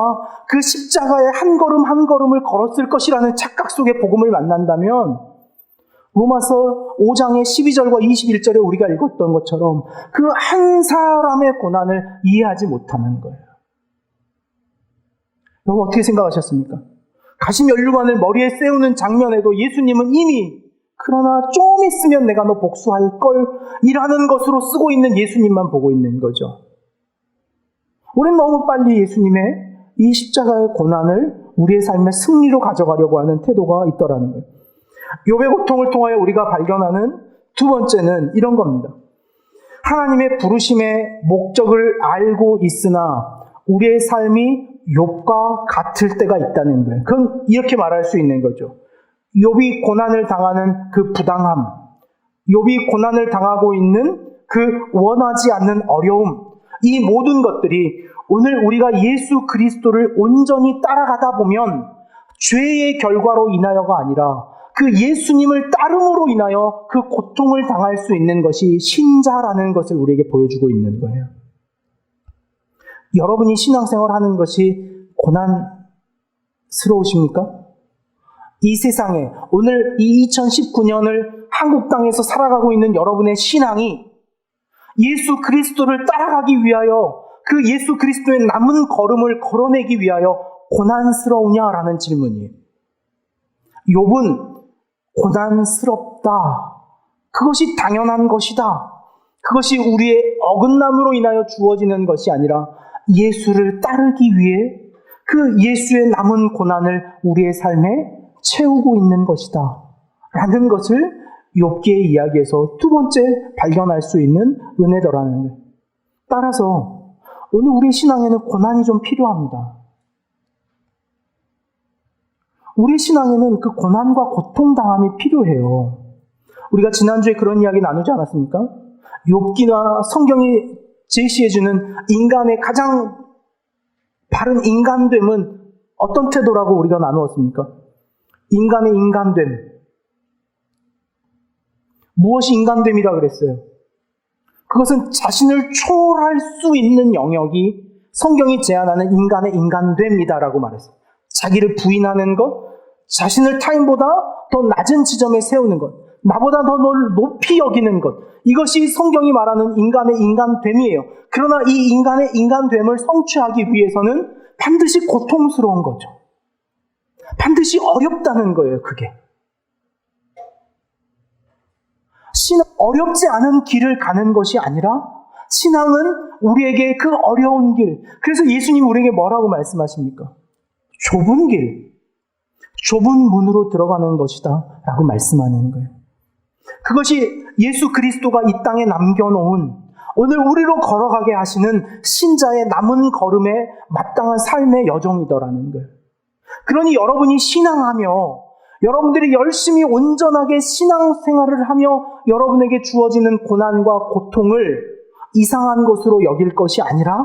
[SPEAKER 1] 그 십자가에 한 걸음 한 걸음을 걸었을 것이라는 착각 속의 복음을 만난다면 로마서 5장의 12절과 21절에 우리가 읽었던 것처럼 그 한 사람의 고난을 이해하지 못하는 거예요. 여러분 어떻게 생각하셨습니까? 가시면류관을 머리에 세우는 장면에도 예수님은 이미 그러나 좀 있으면 내가 너 복수할 걸 이라는 것으로 쓰고 있는 예수님만 보고 있는 거죠. 우리는 너무 빨리 예수님의 이 십자가의 고난을 우리의 삶의 승리로 가져가려고 하는 태도가 있더라는 거예요. 욥의 고통을 통하여 우리가 발견하는 두 번째는 이런 겁니다. 하나님의 부르심의 목적을 알고 있으나 우리의 삶이 욥과 같을 때가 있다는 거예요. 그건 이렇게 말할 수 있는 거죠. 욥이 고난을 당하는 그 부당함, 욥이 고난을 당하고 있는 그 원하지 않는 어려움, 이 모든 것들이 오늘 우리가 예수 그리스도를 온전히 따라가다 보면 죄의 결과로 인하여가 아니라 그 예수님을 따름으로 인하여 그 고통을 당할 수 있는 것이 신자라는 것을 우리에게 보여주고 있는 거예요. 여러분이 신앙생활 하는 것이 고난스러우십니까? 이 세상에 오늘 이 2019년을 한국 땅에서 살아가고 있는 여러분의 신앙이 예수 그리스도를 따라가기 위하여 그 예수 그리스도의 남은 걸음을 걸어내기 위하여 고난스러우냐라는 질문이에요. 욥은 고난스럽다. 그것이 당연한 것이다. 그것이 우리의 어긋남으로 인하여 주어지는 것이 아니라 예수를 따르기 위해 그 예수의 남은 고난을 우리의 삶에 채우고 있는 것이다. 라는 것을 욥기의 이야기에서 두 번째 발견할 수 있는 은혜더라는 거예요. 따라서 오늘 우리 신앙에는 고난이 좀 필요합니다. 우리 신앙에는 그 고난과 고통당함이 필요해요. 우리가 지난주에 그런 이야기 나누지 않았습니까? 욥기나 성경이 제시해주는 인간의 가장 바른 인간됨은 어떤 태도라고 우리가 나누었습니까? 인간의 인간됨. 무엇이 인간됨이라 그랬어요? 그것은 자신을 초월할 수 있는 영역이 성경이 제안하는 인간의 인간됨이다라고 말했어요. 자기를 부인하는 것, 자신을 타인보다 더 낮은 지점에 세우는 것, 나보다 더 높이 여기는 것, 이것이 성경이 말하는 인간의 인간됨이에요. 그러나 이 인간의 인간됨을 성취하기 위해서는 반드시 고통스러운 거죠. 반드시 어렵다는 거예요, 그게. 신은 어렵지 않은 길을 가는 것이 아니라 신앙은 우리에게 그 어려운 길, 그래서 예수님 우리에게 뭐라고 말씀하십니까? 좁은 길, 좁은 문으로 들어가는 것이다 라고 말씀하는 거예요. 그것이 예수 그리스도가 이 땅에 남겨놓은 오늘 우리로 걸어가게 하시는 신자의 남은 걸음에 마땅한 삶의 여정이더라는 거예요. 그러니 여러분이 신앙하며 여러분들이 열심히 온전하게 신앙생활을 하며 여러분에게 주어지는 고난과 고통을 이상한 것으로 여길 것이 아니라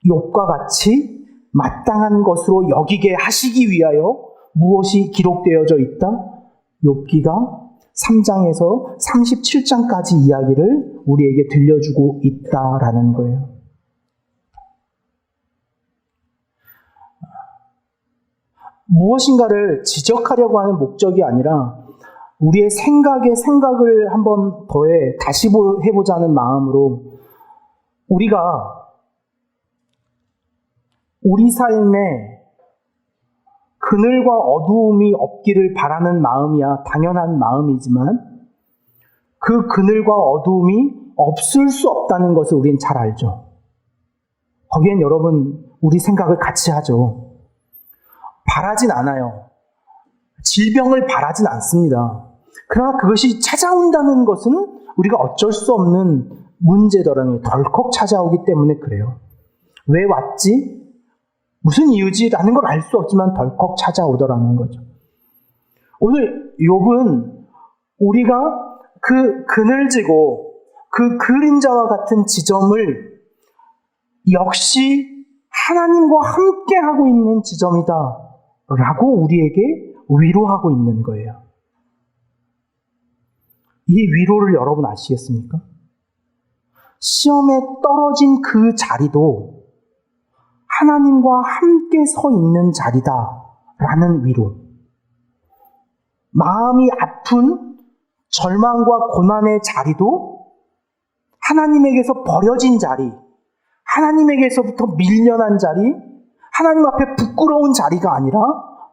[SPEAKER 1] 욥과 같이 마땅한 것으로 여기게 하시기 위하여 무엇이 기록되어져 있다? 욥기가 3장에서 37장까지 이야기를 우리에게 들려주고 있다라는 거예요. 무엇인가를 지적하려고 하는 목적이 아니라 우리의 생각을 한번 다시 해보자는 마음으로 우리가 우리 삶에 그늘과 어두움이 없기를 바라는 마음이야 당연한 마음이지만 그 그늘과 어두움이 없을 수 없다는 것을 우리는 잘 알죠. 거기엔 여러분 우리 생각을 같이 하죠. 바라진 않아요. 질병을 바라진 않습니다. 그러나 그것이 찾아온다는 것은 우리가 어쩔 수 없는 문제더라는 게 덜컥 찾아오기 때문에 그래요. 왜 왔지? 무슨 이유지라는 걸 알 수 없지만 덜컥 찾아오더라는 거죠. 오늘 욥은 우리가 그 그늘지고 그 그림자와 같은 지점을 역시 하나님과 함께하고 있는 지점이다 라고 우리에게 위로하고 있는 거예요. 이 위로를 여러분 아시겠습니까? 시험에 떨어진 그 자리도 하나님과 함께 서 있는 자리다 라는 위로. 마음이 아픈 절망과 고난의 자리도 하나님에게서 버려진 자리, 하나님에게서부터 밀려난 자리, 하나님 앞에 부끄러운 자리가 아니라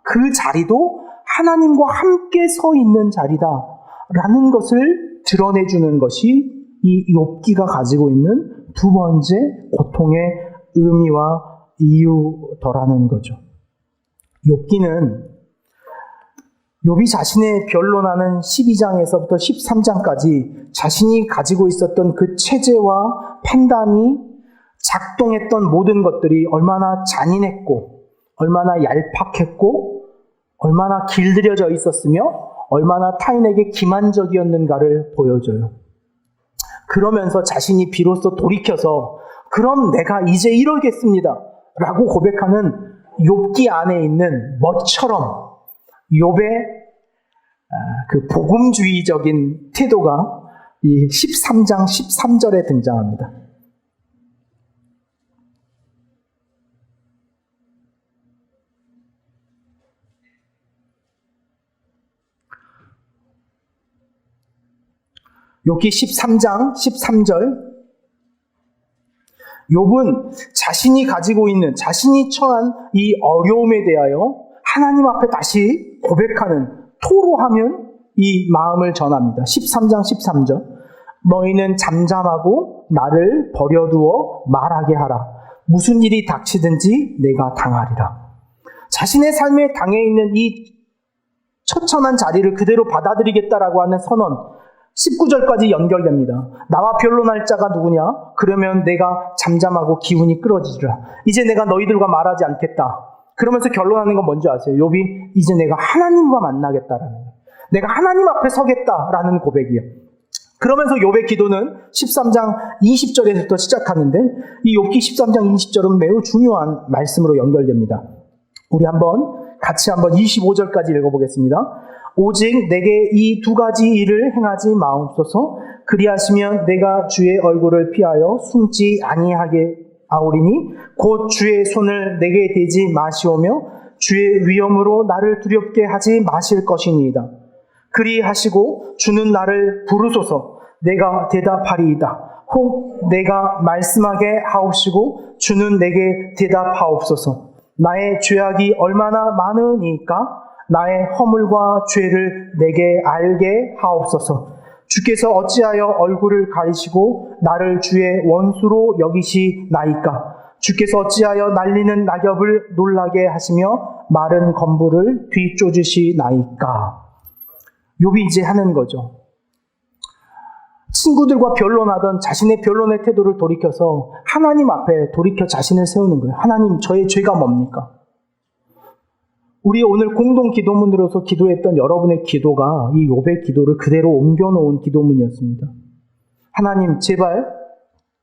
[SPEAKER 1] 그 자리도 하나님과 함께 서 있는 자리다라는 것을 드러내주는 것이 이 욥기가 가지고 있는 두 번째 고통의 의미와 이유더라는 거죠. 욥이 자신의 변론하는 12장에서부터 13장까지 자신이 가지고 있었던 그 체제와 판단이 작동했던 모든 것들이 얼마나 잔인했고 얼마나 얄팍했고 얼마나 길들여져 있었으며 얼마나 타인에게 기만적이었는가를 보여줘요. 그러면서 자신이 비로소 돌이켜서 그럼 내가 이제 이러겠습니다 라고 고백하는 욥기 안에 있는 멋처럼 욥의 그 복음주의적인 태도가 이 13장 13절에 등장합니다. 욥기 13장 13절 욥은 자신이 가지고 있는 자신이 처한 이 어려움에 대하여 하나님 앞에 다시 고백하는 토로하면 이 마음을 전합니다. 13장 13절 너희는 잠잠하고 나를 버려두어 말하게 하라. 무슨 일이 닥치든지 내가 당하리라. 자신의 삶에 당해 있는 이 처참한 자리를 그대로 받아들이겠다라고 하는 선언 19절까지 연결됩니다. 나와 변론할 자가 누구냐? 그러면 내가 잠잠하고 기운이 끌어지리라. 이제 내가 너희들과 말하지 않겠다. 그러면서 결론하는 건 뭔지 아세요? 욥이 이제 내가 하나님과 만나겠다라는 거예요. 내가 하나님 앞에 서겠다라는 고백이에요. 그러면서 욥의 기도는 13장 20절에서부터 시작하는데 이 욥기 13장 20절은 매우 중요한 말씀으로 연결됩니다. 우리 같이 한번 25절까지 읽어보겠습니다. 오직 내게 이 두 가지 일을 행하지 마옵소서. 그리하시면 내가 주의 얼굴을 피하여 숨지 아니하게 아오리니 곧 주의 손을 내게 대지 마시오며 주의 위엄으로 나를 두렵게 하지 마실 것이니이다. 그리하시고 주는 나를 부르소서. 내가 대답하리이다. 혹 내가 말씀하게 하옵시고 주는 내게 대답하옵소서. 나의 죄악이 얼마나 많으니까 나의 허물과 죄를 내게 알게 하옵소서. 주께서 어찌하여 얼굴을 가리시고 나를 주의 원수로 여기시나이까. 주께서 어찌하여 날리는 낙엽을 놀라게 하시며 마른 건불을 뒤쫓으시나이까. 욥이 이제 하는 거죠. 친구들과 변론하던 자신의 변론의 태도를 돌이켜서 하나님 앞에 돌이켜 자신을 세우는 거예요. 하나님, 저의 죄가 뭡니까? 우리 오늘 공동 기도문으로서 기도했던 여러분의 기도가 이 욥의 기도를 그대로 옮겨놓은 기도문이었습니다. 하나님, 제발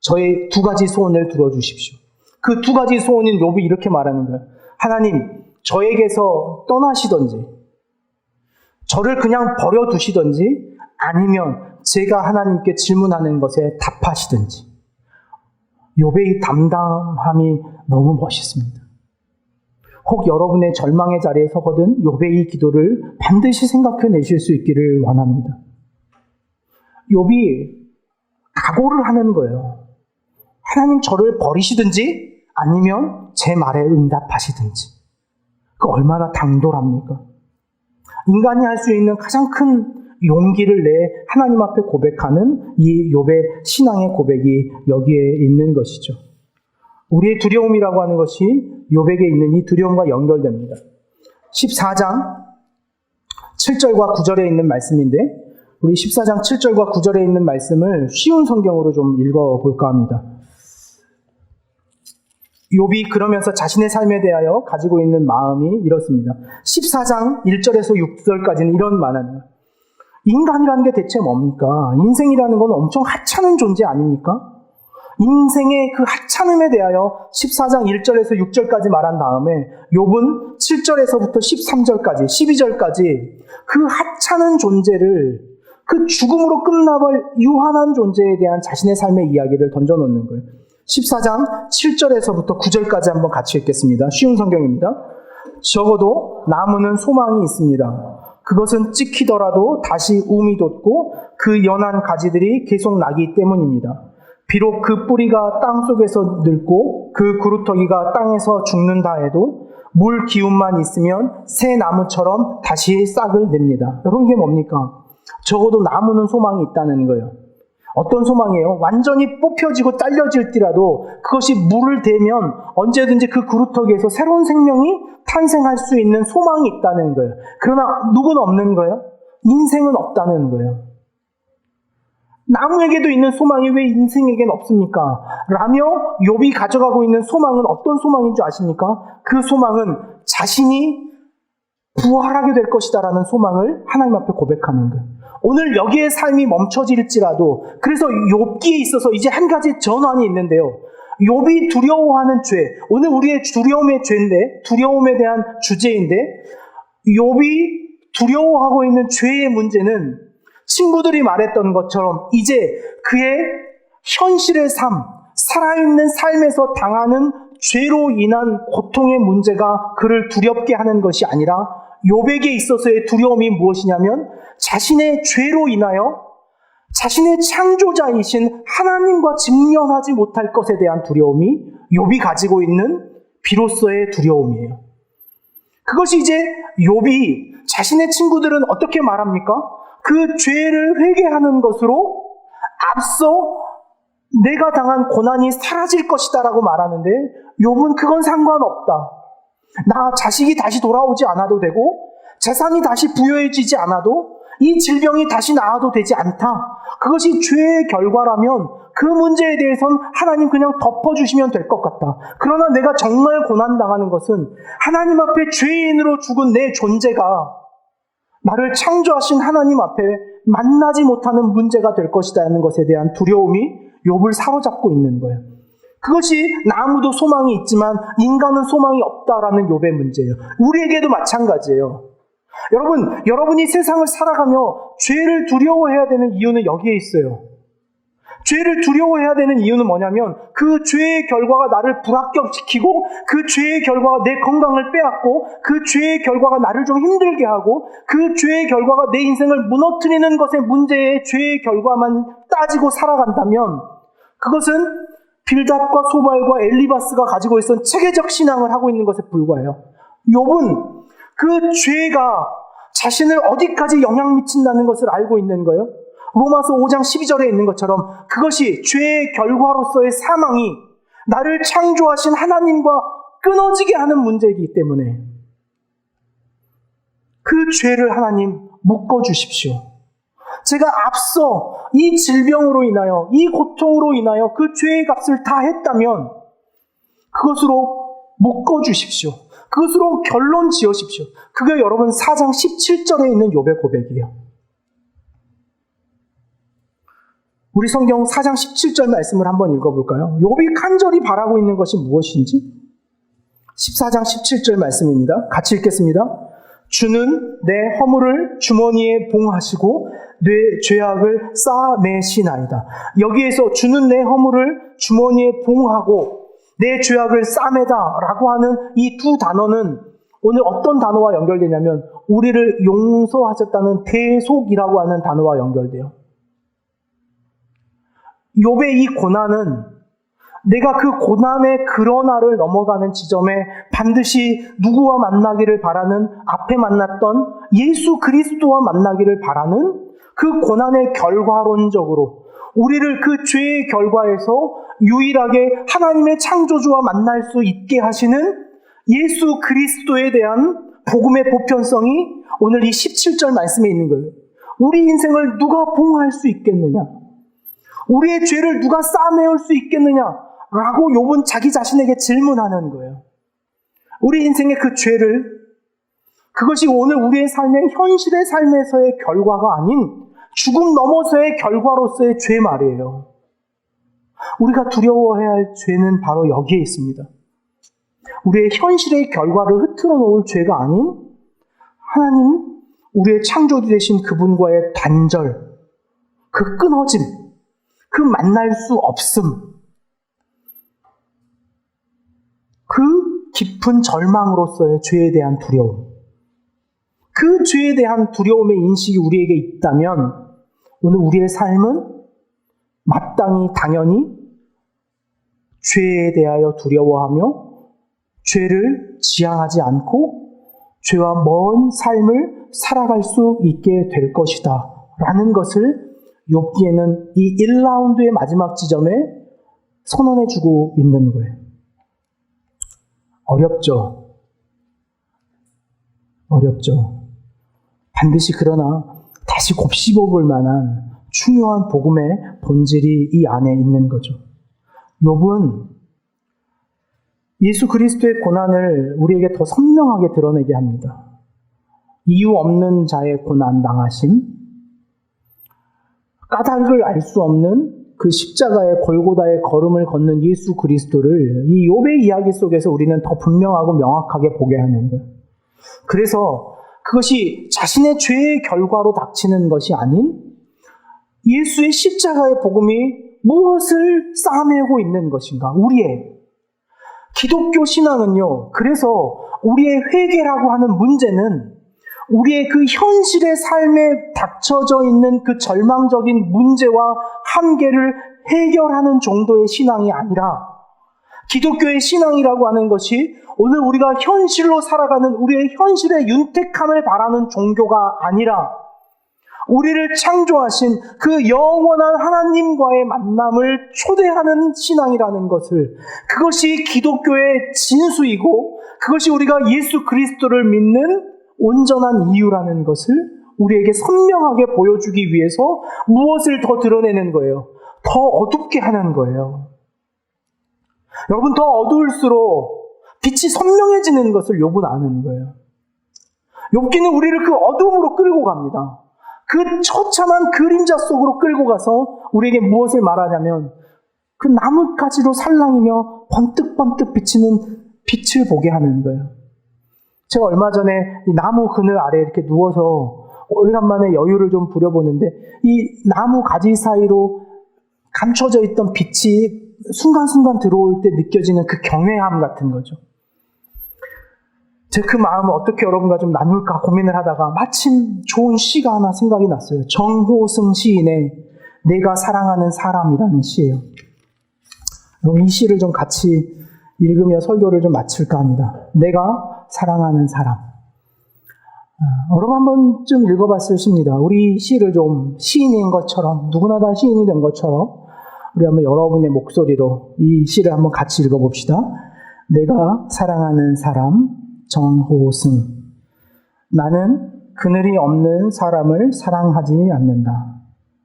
[SPEAKER 1] 저의 두 가지 소원을 들어주십시오. 그 두 가지 소원인 욥이 이렇게 말하는 거예요. 하나님, 저에게서 떠나시던지 저를 그냥 버려두시던지 아니면 제가 하나님께 질문하는 것에 답하시든지. 욥의 담담함이 너무 멋있습니다. 혹 여러분의 절망의 자리에 서거든 욥의 이 기도를 반드시 생각해내실 수 있기를 원합니다. 욥이 각오를 하는 거예요. 하나님 저를 버리시든지 아니면 제 말에 응답하시든지. 그 얼마나 당돌합니까? 인간이 할 수 있는 가장 큰 용기를 내 하나님 앞에 고백하는 이 욥의 신앙의 고백이 여기에 있는 것이죠. 우리의 두려움이라고 하는 것이 욥에게 있는 이 두려움과 연결됩니다. 14장 7절과 9절에 있는 말씀인데 우리 14장 7절과 9절에 있는 말씀을 쉬운 성경으로 좀 읽어볼까 합니다. 욥이 그러면서 자신의 삶에 대하여 가지고 있는 마음이 이렇습니다. 14장 1절에서 6절까지는 이런 말하네요. 인간이라는 게 대체 뭡니까? 인생이라는 건 엄청 하찮은 존재 아닙니까? 인생의 그 하찮음에 대하여 14장 1절에서 6절까지 말한 다음에 욥은 7절에서부터 13절까지 12절까지 그 하찮은 존재를 그 죽음으로 끝나버릴 유한한 존재에 대한 자신의 삶의 이야기를 던져놓는 거예요. 14장 7절에서부터 9절까지 한번 같이 읽겠습니다. 쉬운 성경입니다. 적어도 나무는 소망이 있습니다. 그것은 찍히더라도 다시 움이 돋고 그 연한 가지들이 계속 나기 때문입니다. 비록 그 뿌리가 땅속에서 늙고 그 그루터기가 땅에서 죽는다 해도 물 기운만 있으면 새 나무처럼 다시 싹을 냅니다. 여러분, 이게 뭡니까? 적어도 나무는 소망이 있다는 거예요. 어떤 소망이에요? 완전히 뽑혀지고 잘려질지라도 그것이 물을 대면 언제든지 그 그루터기에서 새로운 생명이 탄생할 수 있는 소망이 있다는 거예요. 그러나 누구는 없는 거예요? 인생은 없다는 거예요. 나무에게도 있는 소망이 왜 인생에겐 없습니까? 라며 욥이 가져가고 있는 소망은 어떤 소망인 줄 아십니까? 그 소망은 자신이 부활하게 될 것이다라는 소망을 하나님 앞에 고백하는 거예요. 오늘 여기에 삶이 멈춰질지라도, 그래서 욥기에 있어서 이제 한 가지 전환이 있는데요. 욥이 두려워하는 죄, 오늘 우리의 두려움의 죄인데, 두려움에 대한 주제인데, 욥이 두려워하고 있는 죄의 문제는 친구들이 말했던 것처럼 이제 그의 현실의 삶, 살아있는 삶에서 당하는 죄로 인한 고통의 문제가 그를 두렵게 하는 것이 아니라 욥에게 있어서의 두려움이 무엇이냐면 자신의 죄로 인하여 자신의 창조자이신 하나님과 직면하지 못할 것에 대한 두려움이 욥이 가지고 있는 비로소의 두려움이에요. 그것이 이제 욥이 자신의 친구들은 어떻게 말합니까? 그 죄를 회개하는 것으로 앞서 내가 당한 고난이 사라질 것이다 라고 말하는데 욥은 그건 상관없다. 나 자식이 다시 돌아오지 않아도 되고 재산이 다시 부여해지지 않아도 이 질병이 다시 나아도 되지 않다. 그것이 죄의 결과라면 그 문제에 대해서는 하나님 그냥 덮어주시면 될 것 같다. 그러나 내가 정말 고난당하는 것은 하나님 앞에 죄인으로 죽은 내 존재가 나를 창조하신 하나님 앞에 만나지 못하는 문제가 될 것이다 하는 것에 대한 두려움이 욥을 사로잡고 있는 거예요. 그것이 나무도 소망이 있지만 인간은 소망이 없다라는 욥의 문제예요. 우리에게도 마찬가지예요. 여러분이 세상을 살아가며 죄를 두려워해야 되는 이유는 여기에 있어요. 죄를 두려워해야 되는 이유는 뭐냐면 그 죄의 결과가 나를 불합격시키고 그 죄의 결과가 내 건강을 빼앗고 그 죄의 결과가 나를 좀 힘들게 하고 그 죄의 결과가 내 인생을 무너뜨리는 것의 문제의 죄의 결과만 따지고 살아간다면 그것은 빌닷과 소발과 엘리바스가 가지고 있었던 체계적 신앙을 하고 있는 것에 불과해요. 욥은 그 죄가 자신을 어디까지 영향 미친다는 것을 알고 있는 거예요. 로마서 5장 12절에 있는 것처럼 그것이 죄의 결과로서의 사망이 나를 창조하신 하나님과 끊어지게 하는 문제이기 때문에 그 죄를 하나님 묶어주십시오. 제가 앞서 이 질병으로 인하여 이 고통으로 인하여 그 죄의 값을 다 했다면 그것으로 묶어주십시오. 그것으로 결론 지으십시오. 그게 여러분 4장 17절에 있는 욥의 고백이에요. 우리 성경 4장 17절 말씀을 한번 읽어볼까요? 욥이 간절히 바라고 있는 것이 무엇인지 14장 17절 말씀입니다. 같이 읽겠습니다. 주는 내 허물을 주머니에 봉하시고 내 죄악을 싸매시나이다. 여기에서 주는 내 허물을 주머니에 봉하고 내 죄악을 싸매다 라고 하는 이 두 단어는 오늘 어떤 단어와 연결되냐면 우리를 용서하셨다는 대속이라고 하는 단어와 연결돼요. 욥의 이 고난은 내가 그 고난의 그러나를 넘어가는 지점에 반드시 누구와 만나기를 바라는 앞에 만났던 예수 그리스도와 만나기를 바라는 그 고난의 결과론적으로 우리를 그 죄의 결과에서 유일하게 하나님의 창조주와 만날 수 있게 하시는 예수 그리스도에 대한 복음의 보편성이 오늘 이 17절 말씀에 있는 거예요. 우리 인생을 누가 봉할 수 있겠느냐? 우리의 죄를 누가 싸매올 수 있겠느냐? 라고 욥은 자기 자신에게 질문하는 거예요. 우리 인생의 그 죄를, 그것이 오늘 우리의 삶의 현실의 삶에서의 결과가 아닌 죽음 넘어서의 결과로서의 죄 말이에요. 우리가 두려워해야 할 죄는 바로 여기에 있습니다. 우리의 현실의 결과를 흐트러 놓을 죄가 아닌 하나님, 우리의 창조주 되신 그분과의 단절, 그 끊어짐, 그 만날 수 없음, 그 깊은 절망으로서의 죄에 대한 두려움, 그 그 죄에 대한 두려움의 인식이 우리에게 있다면 오늘 우리의 삶은 마땅히 당연히 죄에 대하여 두려워하며 죄를 지향하지 않고 죄와 먼 삶을 살아갈 수 있게 될 것이다 라는 것을 욥기에는 이 1라운드의 마지막 지점에 선언해주고 있는 거예요. 어렵죠. 어렵죠. 반드시 그러나 다시 곱씹어볼 만한 중요한 복음의 본질이 이 안에 있는 거죠. 욥은 예수 그리스도의 고난을 우리에게 더 선명하게 드러내게 합니다. 이유 없는 자의 고난 당하심, 까닭을 알 수 없는 그 십자가의 골고다의 걸음을 걷는 예수 그리스도를 이 욥의 이야기 속에서 우리는 더 분명하고 명확하게 보게 하는 거예요. 그래서 그것이 자신의 죄의 결과로 닥치는 것이 아닌 예수의 십자가의 복음이 무엇을 싸매고 있는 것인가? 우리의 기독교 신앙은요. 그래서 우리의 회개라고 하는 문제는 우리의 그 현실의 삶에 닥쳐져 있는 그 절망적인 문제와 한계를 해결하는 정도의 신앙이 아니라 기독교의 신앙이라고 하는 것이 오늘 우리가 현실로 살아가는 우리의 현실의 윤택함을 바라는 종교가 아니라 우리를 창조하신 그 영원한 하나님과의 만남을 초대하는 신앙이라는 것을, 그것이 기독교의 진수이고 그것이 우리가 예수 그리스도를 믿는 온전한 이유라는 것을 우리에게 선명하게 보여주기 위해서 무엇을 더 드러내는 거예요? 더 어둡게 하는 거예요. 여러분, 더 어두울수록 빛이 선명해지는 것을 욥은 아는 거예요. 욥기는 우리를 그 어둠으로 끌고 갑니다. 그 처참한 그림자 속으로 끌고 가서 우리에게 무엇을 말하냐면 그 나뭇가지로 살랑이며 번뜩번뜩 비치는 빛을 보게 하는 거예요. 제가 얼마 전에 이 나무 그늘 아래 이렇게 누워서 오래간만에 여유를 좀 부려보는데 이 나무 가지 사이로 감춰져 있던 빛이 순간순간 들어올 때 느껴지는 그 경외함 같은 거죠. 제가 그 마음을 어떻게 여러분과 좀 나눌까 고민을 하다가 마침 좋은 시가 하나 생각이 났어요. 정호승 시인의 내가 사랑하는 사람이라는 시예요. 그럼 이 시를 좀 같이 읽으며 설교를 좀 마칠까 합니다. 내가 사랑하는 사람. 여러분 한 번쯤 읽어봤을 시입니다. 우리 시를 좀 시인인 것처럼, 누구나 다 시인이 된 것처럼 우리 한번 여러분의 목소리로 이 시를 한번 같이 읽어봅시다. 내가 사랑하는 사람, 정호승. 나는 그늘이 없는 사람을 사랑하지 않는다.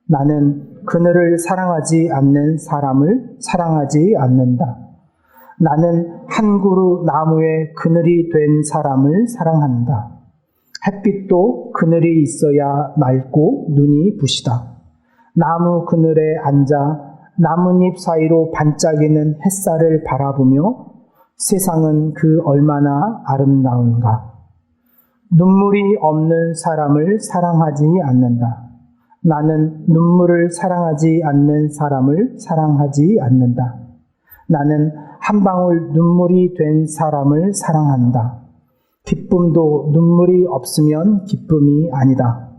[SPEAKER 1] 나는 그늘을 사랑하지 않는 사람을 사랑하지 않는다. 나는 한 그루 나무에 그늘이 된 사람을 사랑한다. 햇빛도 그늘이 있어야 맑고 눈이 부시다. 나무 그늘에 앉아 나뭇잎 사이로 반짝이는 햇살을 바라보며 세상은 그 얼마나 아름다운가. 눈물이 없는 사람을 사랑하지 않는다. 나는 눈물을 사랑하지 않는 사람을 사랑하지 않는다. 나는 한 방울 눈물이 된 사람을 사랑한다. 기쁨도 눈물이 없으면 기쁨이 아니다.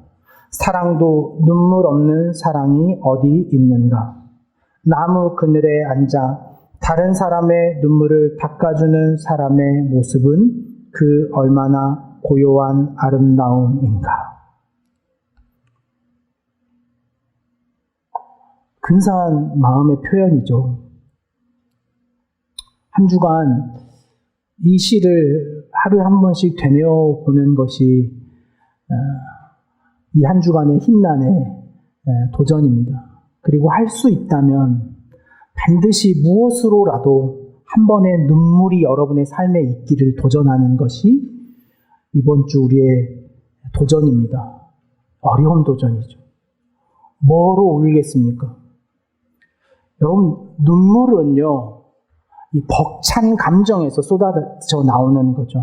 [SPEAKER 1] 사랑도 눈물 없는 사랑이 어디 있는가. 나무 그늘에 앉아 다른 사람의 눈물을 닦아주는 사람의 모습은 그 얼마나 고요한 아름다움인가. 근사한 마음의 표현이죠. 한 주간 이 시를 하루에 한 번씩 되뇌어 보는 것이 이 한 주간의 힘난의 도전입니다. 그리고 할 수 있다면 반드시 무엇으로라도 한 번의 눈물이 여러분의 삶에 있기를 도전하는 것이 이번 주 우리의 도전입니다. 어려운 도전이죠. 뭐로 울겠습니까? 여러분, 눈물은요, 이 벅찬 감정에서 쏟아져 나오는 거죠.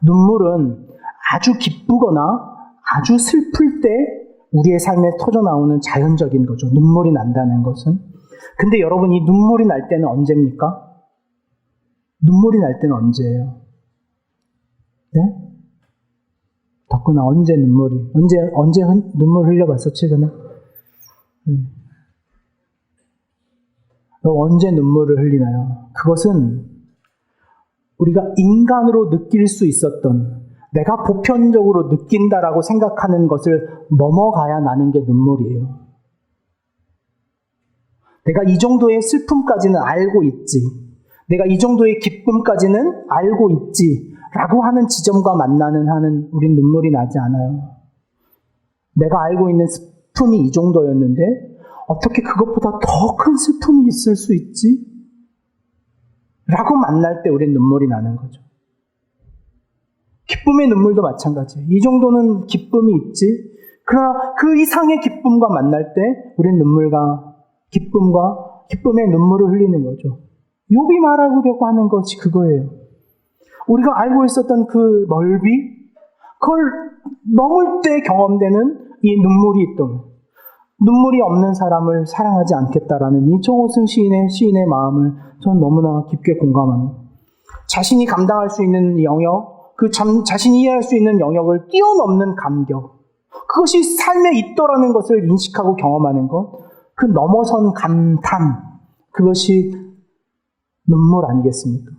[SPEAKER 1] 눈물은 아주 기쁘거나 아주 슬플 때 우리의 삶에 터져 나오는 자연적인 거죠. 눈물이 난다는 것은. 근데 여러분, 이 눈물이 날 때는 언제입니까? 눈물이 날 때는 언제예요? 네? 덕구나 언제 눈물 흘려봤어, 최근에? 너 언제 눈물을 흘리나요? 그것은 우리가 인간으로 느낄 수 있었던, 내가 보편적으로 느낀다라고 생각하는 것을 넘어가야 나는 게 눈물이에요. 내가 이 정도의 슬픔까지는 알고 있지, 내가 이 정도의 기쁨까지는 알고 있지 라고 하는 지점과 만나는 한은 우린 눈물이 나지 않아요. 내가 알고 있는 슬픔이 이 정도였는데 어떻게 그것보다 더 큰 슬픔이 있을 수 있지? 라고 만날 때 우린 눈물이 나는 거죠. 기쁨의 눈물도 마찬가지예요. 이 정도는 기쁨이 있지, 그러나 그 이상의 기쁨과 만날 때 우린 기쁨의 눈물을 흘리는 거죠. 욥이 말하려고 하는 것이 그거예요. 우리가 알고 있었던 그 넓이, 그걸 넘을 때 경험되는 이 눈물이 있던, 눈물이 없는 사람을 사랑하지 않겠다라는 이 정호승 시인의 마음을 저는 너무나 깊게 공감합니다. 자신이 감당할 수 있는 영역, 자신이 이해할 수 있는 영역을 뛰어넘는 감격, 그것이 삶에 있더라는 것을 인식하고 경험하는 것, 그 넘어선 감탄, 그것이 눈물 아니겠습니까?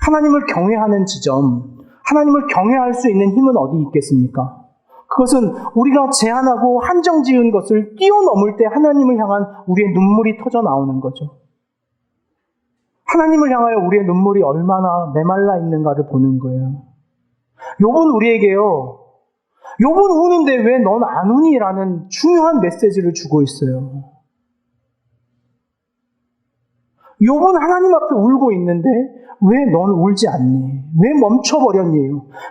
[SPEAKER 1] 하나님을 경외하는 지점, 하나님을 경외할 수 있는 힘은 어디 있겠습니까? 그것은 우리가 제한하고 한정지은 것을 뛰어넘을 때 하나님을 향한 우리의 눈물이 터져 나오는 거죠. 하나님을 향하여 우리의 눈물이 얼마나 메말라 있는가를 보는 거예요. 욥은 우리에게요, 욥은 우는데 왜 넌 안 우니? 라는 중요한 메시지를 주고 있어요. 욥은 하나님 앞에 울고 있는데 왜 넌 울지 않니? 왜 멈춰버렸니?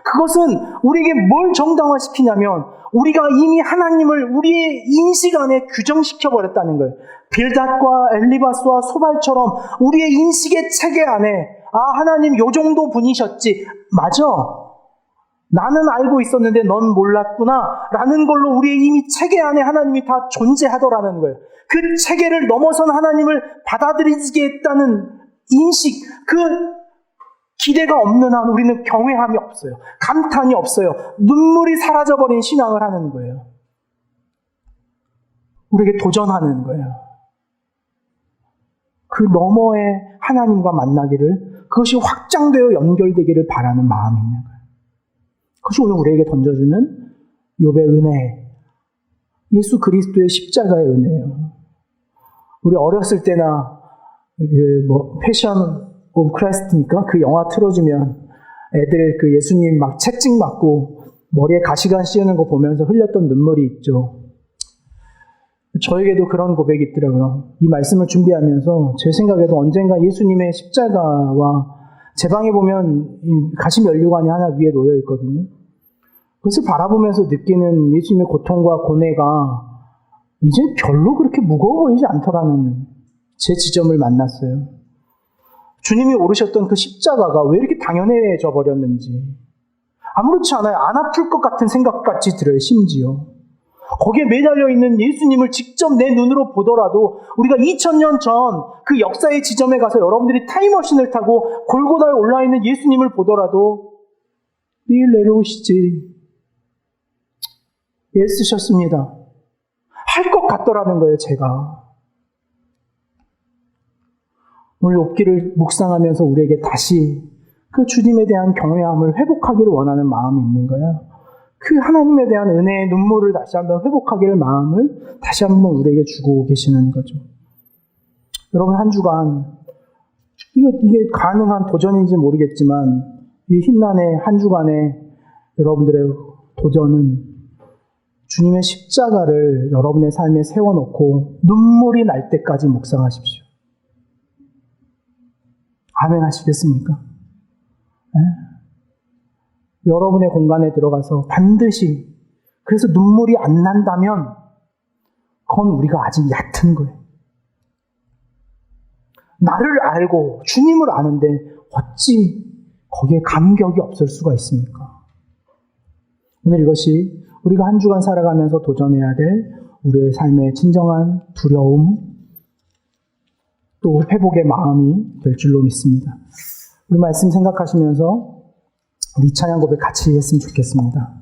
[SPEAKER 1] 그것은 우리에게 뭘 정당화시키냐면 우리가 이미 하나님을 우리의 인식 안에 규정시켜버렸다는 거예요. 빌닷과 엘리바스와 소발처럼 우리의 인식의 체계 안에 하나님 요 정도 분이셨지. 맞아. 나는 알고 있었는데 넌 몰랐구나 라는 걸로 우리의 이미 체계 안에 하나님이 다 존재하더라는 거예요. 그 체계를 넘어선 하나님을 받아들이게 했다는 인식, 그 기대가 없는 한 우리는 경외함이 없어요. 감탄이 없어요. 눈물이 사라져버린 신앙을 하는 거예요. 우리에게 도전하는 거예요. 그 너머에 하나님과 만나기를, 그것이 확장되어 연결되기를 바라는 마음이 있는 거예요. 그것이 오늘 우리에게 던져주는 욥의 은혜, 예수 그리스도의 십자가의 은혜예요. 우리 어렸을 때나 패션 오브 크라이스트니까 그 영화 틀어주면 애들 그 예수님 막 채찍 맞고 머리에 가시관 씌우는 거 보면서 흘렸던 눈물이 있죠. 저에게도 그런 고백이 있더라고요. 이 말씀을 준비하면서 제 생각에도 언젠가 예수님의 십자가와 제 방에 보면 가시 면류관이 하나 위에 놓여 있거든요. 그것을 바라보면서 느끼는 예수님의 고통과 고뇌가 이제 별로 그렇게 무거워 보이지 않더라는 제 지점을 만났어요. 주님이 오르셨던 그 십자가가 왜 이렇게 당연해져 버렸는지, 아무렇지 않아요. 안 아플 것 같은 생각까지 들어요. 심지어 거기에 매달려 있는 예수님을 직접 내 눈으로 보더라도, 우리가 2000년 전 그 역사의 지점에 가서 여러분들이 타임머신을 타고 골고다에 올라 있는 예수님을 보더라도 내일 내려오시지, 애쓰셨습니다 할 것 같더라는 거예요. 제가 오늘 욥기를 묵상하면서 우리에게 다시 그 주님에 대한 경외함을 회복하기를 원하는 마음이 있는 거예요. 그 하나님에 대한 은혜의 눈물을 다시 한번 회복하기를 마음을 다시 한번 우리에게 주고 계시는 거죠. 여러분, 한 주간 이게 가능한 도전인지 모르겠지만 이 힘난의 한 주간의 여러분들의 도전은 주님의 십자가를 여러분의 삶에 세워놓고 눈물이 날 때까지 묵상하십시오. 아멘 하시겠습니까? 네? 여러분의 공간에 들어가서 반드시, 그래서 눈물이 안 난다면 그건 우리가 아직 얕은 거예요. 나를 알고 주님을 아는데 어찌 거기에 감격이 없을 수가 있습니까? 오늘 이것이 우리가 한 주간 살아가면서 도전해야 될 우리의 삶의 진정한 두려움, 또 회복의 마음이 될 줄로 믿습니다. 우리 말씀 생각하시면서 우리 찬양 고백 같이 했으면 좋겠습니다.